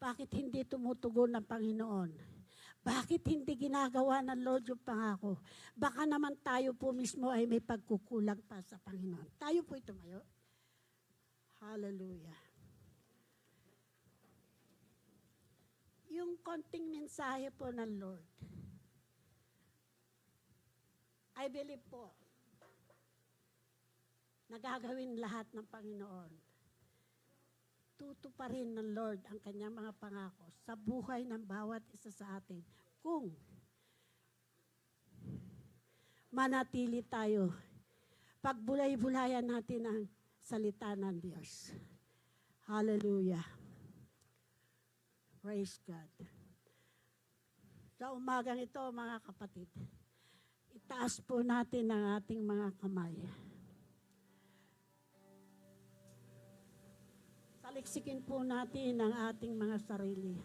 Speaker 7: Bakit hindi tumutugon ng Panginoon? Bakit hindi ginagawa ng Lord yung pangako? Baka naman tayo po mismo ay may pagkukulang pa sa Panginoon. Tayo po tumayo. Hallelujah. Yung konting mensahe po ng Lord, I believe po, nagagawin lahat ng Panginoon. Tutuparin ng Lord ang kanyang mga pangako sa buhay ng bawat isa sa atin kung manatili tayo, pagbulay-bulayan natin ang salita ng Diyos. Hallelujah. Praise God. Sa umagang ito, mga kapatid, itaas po natin ang ating mga kamay. Saliksikin po natin ang ating mga sarili.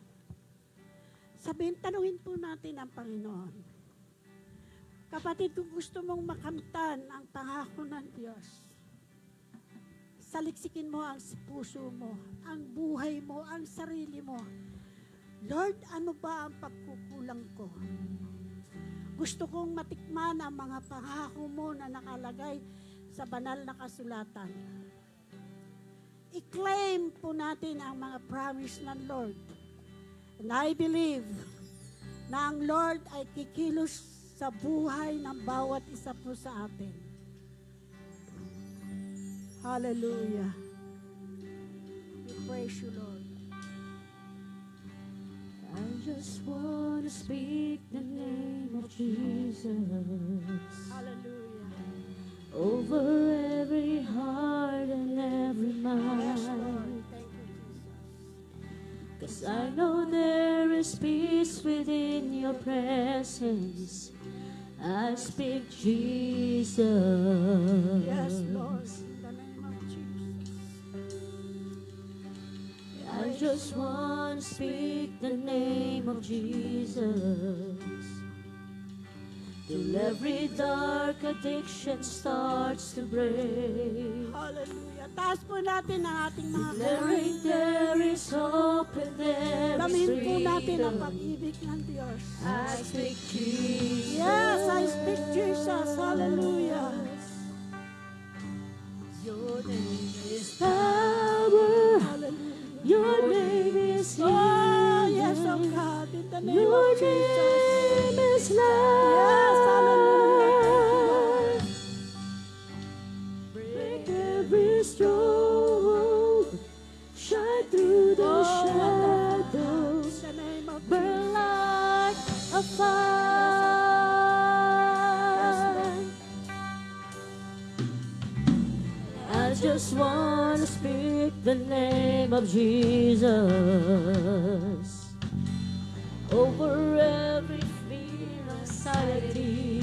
Speaker 7: Tanungin po natin ang Panginoon. Kapatid, kung gusto mong makamtan ang pangako ng Diyos, saliksikin mo ang puso mo, ang buhay mo, ang sarili mo. Lord, ano ba ang pagkukulang ko? Gusto kong matikman ang mga pangako mo na nakalagay sa banal na kasulatan. I-claim po natin ang mga promise ng Lord. And I believe na ang Lord ay kikilos sa buhay ng bawat isa po sa atin. Hallelujah. We praise you, Lord.
Speaker 1: I just want to speak the name of Jesus
Speaker 7: Hallelujah.
Speaker 1: over every heart and every
Speaker 7: Yes, Lord.
Speaker 1: mind.
Speaker 7: Thank you, Jesus.
Speaker 1: 'Cause I know there is peace within your presence. I speak Jesus.
Speaker 7: Yes, Lord. In the name of Jesus.
Speaker 1: I just want to speak the name of Jesus till every dark addiction starts to break.
Speaker 7: Hallelujah. Taas po natin ang ating mga
Speaker 1: Declaring there is hope and there is
Speaker 7: Lamin po natin ang
Speaker 1: freedom.
Speaker 7: pag-ibig ng Diyos.
Speaker 1: I speak Jesus.
Speaker 7: Yes, I speak Jesus. Hallelujah.
Speaker 1: Your name is power.
Speaker 7: Hallelujah.
Speaker 1: Your name is
Speaker 7: Oh,
Speaker 1: healing.
Speaker 7: yes, oh God. In the name
Speaker 1: Your
Speaker 7: of Jesus.
Speaker 1: name is love.
Speaker 7: Yes, hallelujah.
Speaker 1: Break every stronghold. Shine through the
Speaker 7: In
Speaker 1: shadows.
Speaker 7: the name of
Speaker 1: Burn
Speaker 7: Jesus.
Speaker 1: like a fire. I just want to speak the name of Jesus over every fear, anxiety,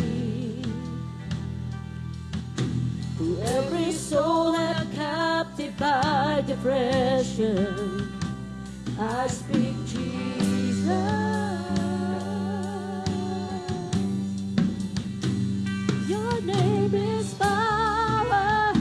Speaker 1: to every soul held captive by depression. I speak Jesus. Your name is power.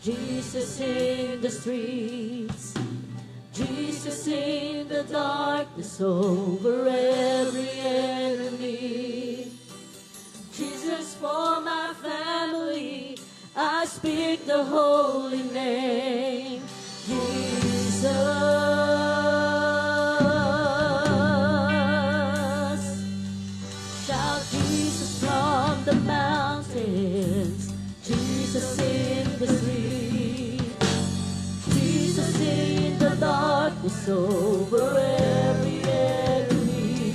Speaker 1: Jesus in the streets, Jesus in the darkness over every enemy. Jesus for my family, I speak the holy name. Jesus. Shout Jesus from the mountains, Jesus in the street, Jesus in the darkness over every enemy.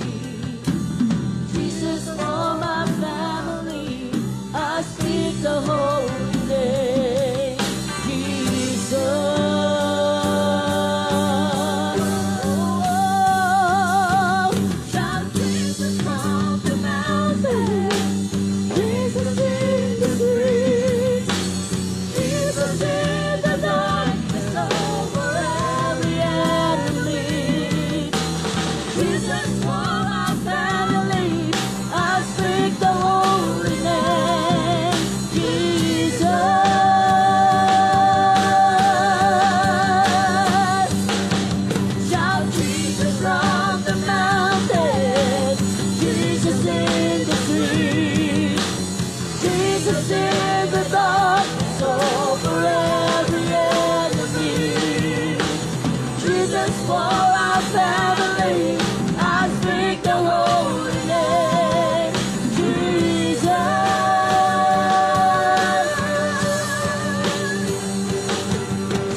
Speaker 1: Jesus for my family, I speak the holy name. Jesus. Oh, shout Jesus from the mountains, Jesus in the streets, Jesus in the darkness over every enemy. Jesus for my family, I speak the holy name. Jesus. Shout Jesus from the mountains, Jesus in the streets, Jesus in the darkness over every enemy. Jesus for our family, I speak the holy name. Jesus.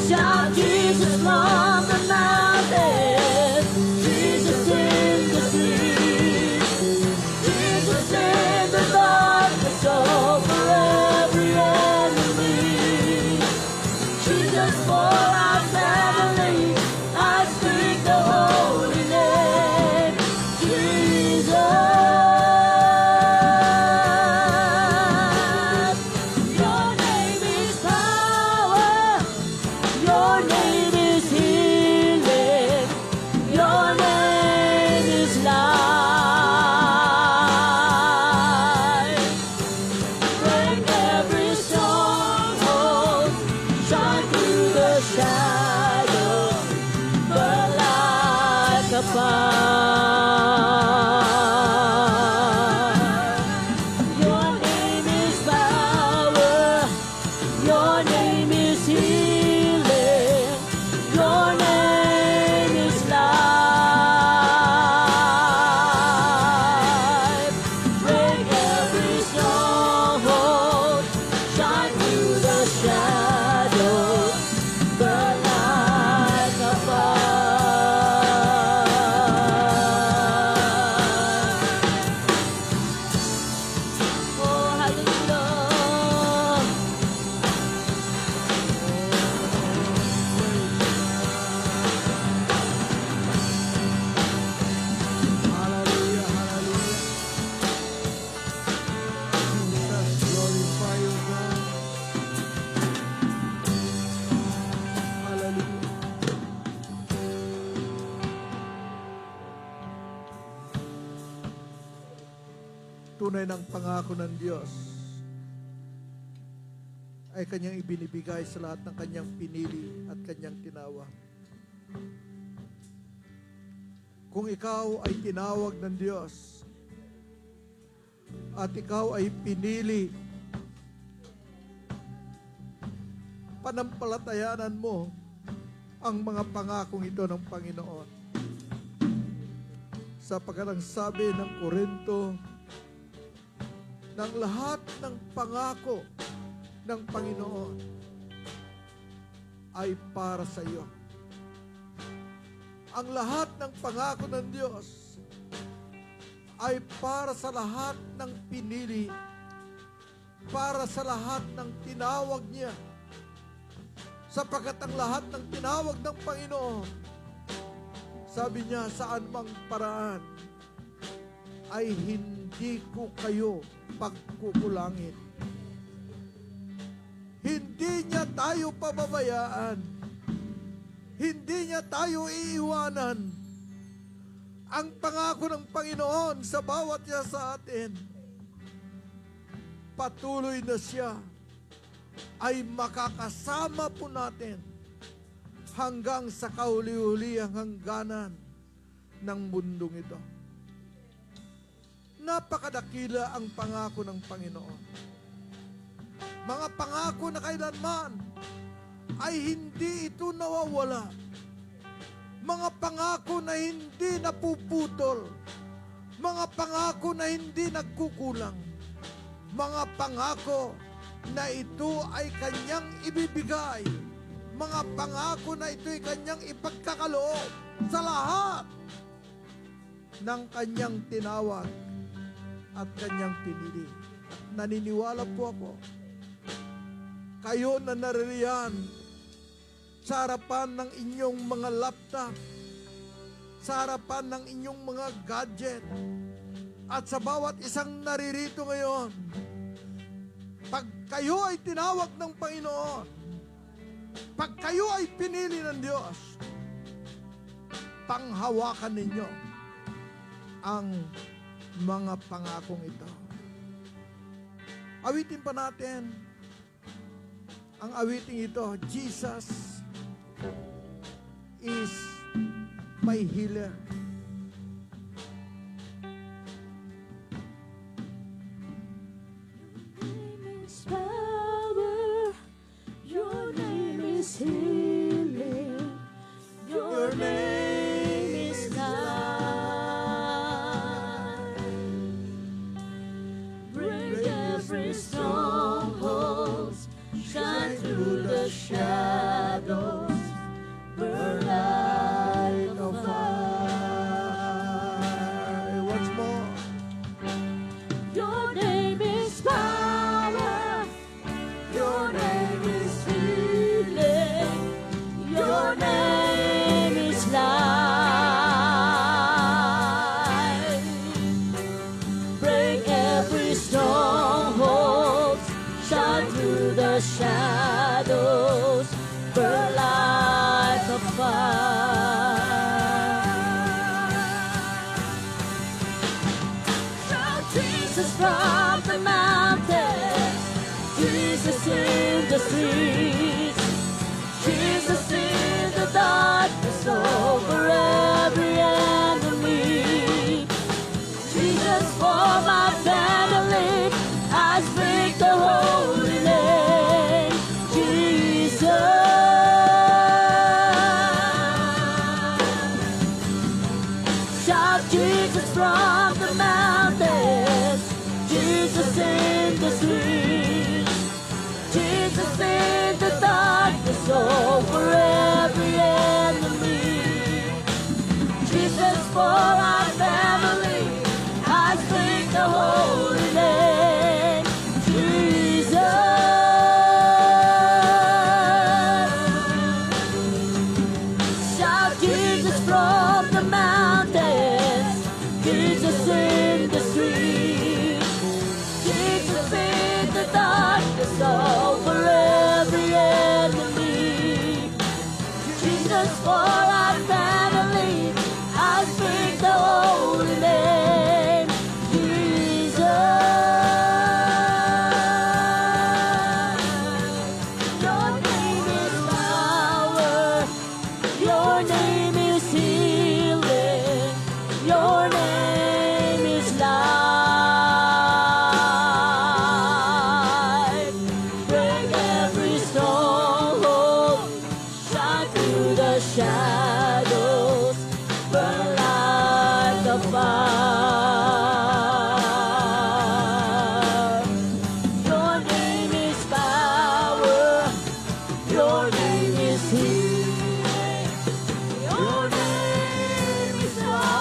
Speaker 1: Shout Jesus from the mountains, Jesus in the streets, Jesus in the darkness over every enemy. Jesus for our family, I speak the holy name. Jesus. Your name is power. Your name is healing. Your name is life. Break every stronghold. Shine through the shadow. Burn like a fire. Your name is power. Your name is healing. Your name is life. Break every stronghold. Shine through the shadows. Burn like a fire. Oh, hallelujah.
Speaker 5: Hallelujah, hallelujah. Jesus, glorify you, God. Hallelujah. Tunay ng pangako ng Diyos ay kanyang ibinibigay sa lahat ng kanyang pinili at kanyang tinawag. Kung ikaw ay tinawag ng Diyos at ikaw ay pinili, panampalatayanan mo ang mga pangakong ito ng Panginoon. Sapagkat ang sabi ng Korinto, ng lahat ng pangako ng Panginoon ay para sa iyo. Ang lahat ng pangako ng Diyos ay para sa lahat ng pinili, para sa lahat ng tinawag niya. Sapagkat ang lahat ng tinawag ng Panginoon, sabi niya, saan mang paraan, ay hindi ko kayo pagkukulangin. Hindi niya tayo pababayaan. Hindi niya tayo iiwanan. Ang pangako ng Panginoon sa bawat isa sa atin, patuloy na siya ay makakasama po natin hanggang sa kahuli-hulihang hangganan ng mundong ito. Napakadakila ang pangako ng Panginoon. Mga pangako na kailanman ay hindi ito nawawala. Mga pangako na hindi napuputol. Mga pangako na hindi nagkukulang. Mga pangako na ito ay kanyang ibibigay. Mga pangako na ito ay kanyang ipagkakaloob sa lahat ng kanyang tinawag at kanyang pinili. Naniniwala po ako, kayo na naririyan sa harapan ng inyong mga laptop, sa harapan ng inyong mga gadget, at sa bawat isang naririto ngayon, pag kayo ay tinawag ng Panginoon, pag kayo ay pinili ng Diyos, panghawakan ninyo ang mga pangakong ito. Awitin pa natin ang awiting ito, Jesus is my healer.
Speaker 1: Power, your name is healing, your name is life. Break every stronghold, shine through the shadows, burn like a fire.
Speaker 5: Once more.
Speaker 1: Your name is power, your name is healing, your name is life. Break every stronghold, shine through the shadows, burn like a fire. Shout Jesus from the mountains, Jesus in the streets, Jesus in the darkness over every enemy. Jesus for my family, I speak the holy name, Jesus. Shout Jesus from the mountains, Jesus in the streets, Jesus in the darkness over every enemy. Jesus for our family, I speak the holy name, Jesus. Shout Jesus from the mountains, Jesus in the streets, Jesus in the darkness over every enemy. Jesus for our family, I speak the holy name, Jesus. Your name is power, your name is healing, your name is life. Break every stronghold, shine through the shadows, burn like a fire. Your name is power, your name is healing, your name is life.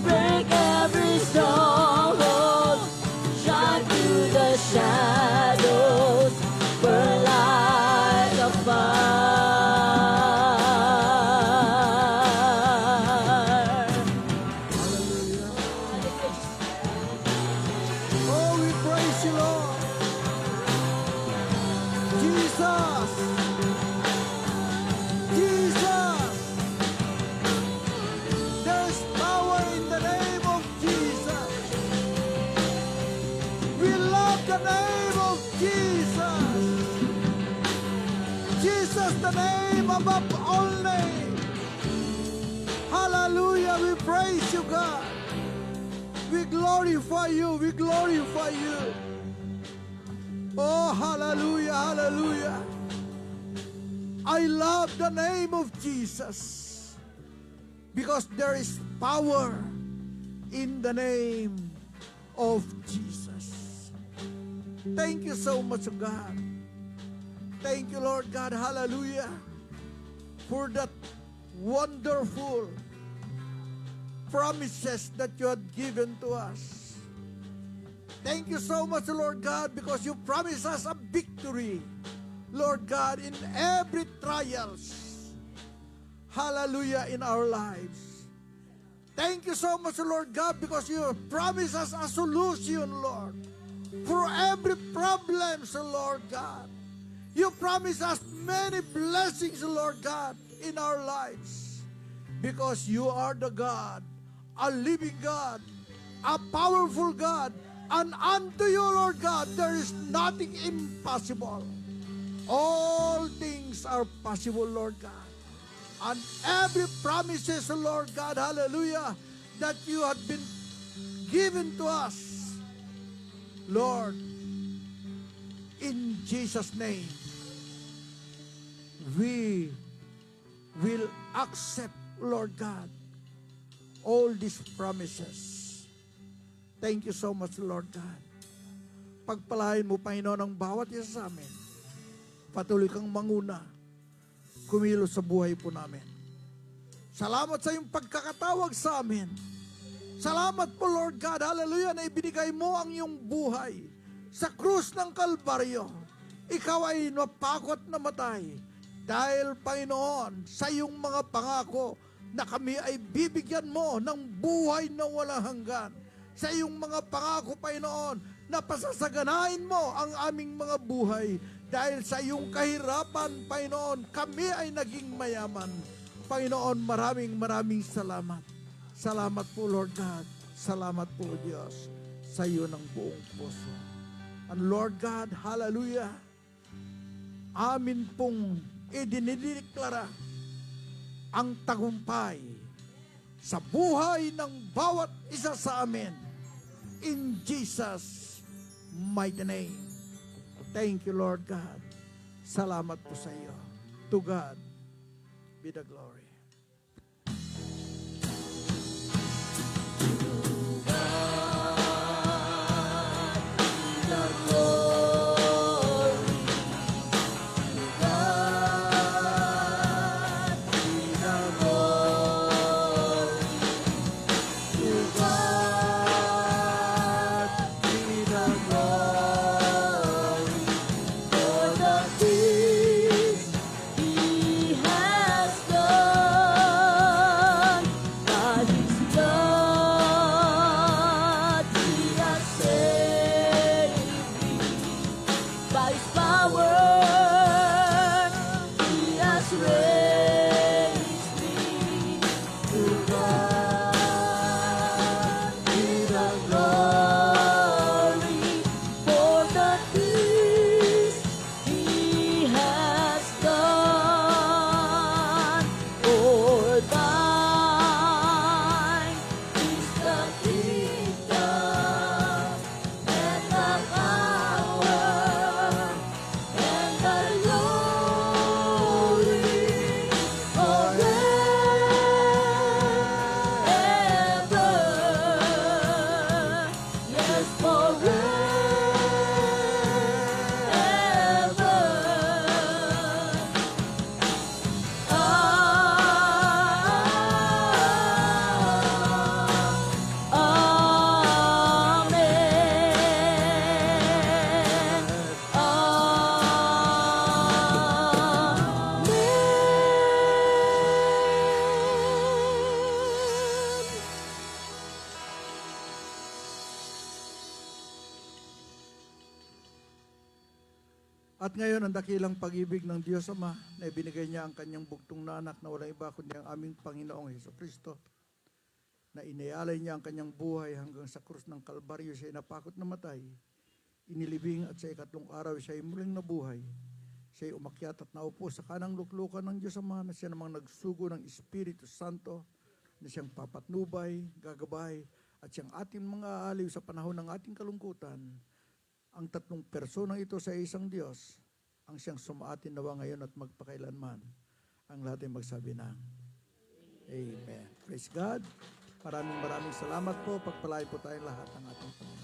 Speaker 1: Break every stronghold, shine through the shadows, burn like a fire.
Speaker 5: name above all name. Hallelujah. We praise you, God. We glorify you. We glorify you. Oh, hallelujah, hallelujah. I love the name of Jesus because there is power in the name of Jesus. Thank you so much, God. Thank you, Lord God, hallelujah, for that wonderful promises that you had given to us. Thank you so much, Lord God, because you promised us a victory, Lord God, in every trials, hallelujah, in our lives. Thank you so much, Lord God, because you promised us a solution, Lord, for every problem, Lord God. You promised us many blessings, Lord God, in our lives, because you are the God, a living God, a powerful God, and unto you, Lord God, there is nothing impossible. All things are possible, Lord God. And every promises, Lord God, hallelujah, that you have been given to us, Lord, in Jesus' name, we will accept, Lord God, all these promises. Thank you so much, Lord God. Pagpalain mo, Panginoon, ang bawat isa sa amin. Patuloy kang manguna, kumilos sa buhay po namin. Salamat sa iyong pagkakatawag sa amin. Salamat po, Lord God, hallelujah, na ibinigay mo ang iyong buhay sa krus ng Kalbaryo. Ikaw ay napakot na matay dahil, Panginoon, sa iyong mga pangako na kami ay bibigyan mo ng buhay na walang hanggan. Sa iyong mga pangako, Panginoon, na pasasaganain mo ang aming mga buhay. Dahil sa iyong kahirapan, Panginoon, kami ay naging mayaman. Panginoon, maraming salamat. Salamat po, Lord God. Salamat po, Diyos, sa iyo ng buong puso. And Lord God, hallelujah, amin pong idinideklara ang tagumpay sa buhay ng bawat isa sa amin. In Jesus' mighty name. Thank you, Lord God. Salamat po sa iyo. To God be the glory. At ngayon, ang dakilang pag-ibig ng Diyos Ama na ibinigay niya ang kanyang bugtong na anak na walang iba kundi ang aming Panginoong Hesukristo, na inayalay niya ang kanyang buhay hanggang sa krus ng Kalbaryo, siya ay napakot na matay, inilibing at sa ikatlong araw siya ay muling nabuhay. Siya'y umakyat at naupo sa kanang luklukan ng Diyos Ama na siya namang nagsugo ng Espiritu Santo na siyang papatnubay, gagabay, at siyang ating mga aliw sa panahon ng ating kalungkutan. Ang tatlong personang ito sa isang Diyos, ang siyang sumaatin nawa ngayon at magpakailanman. Ang lahat ay magsabi ng Amen. Praise God. Maraming salamat po. Pagpalain po tayong lahat ng ating Panginoon.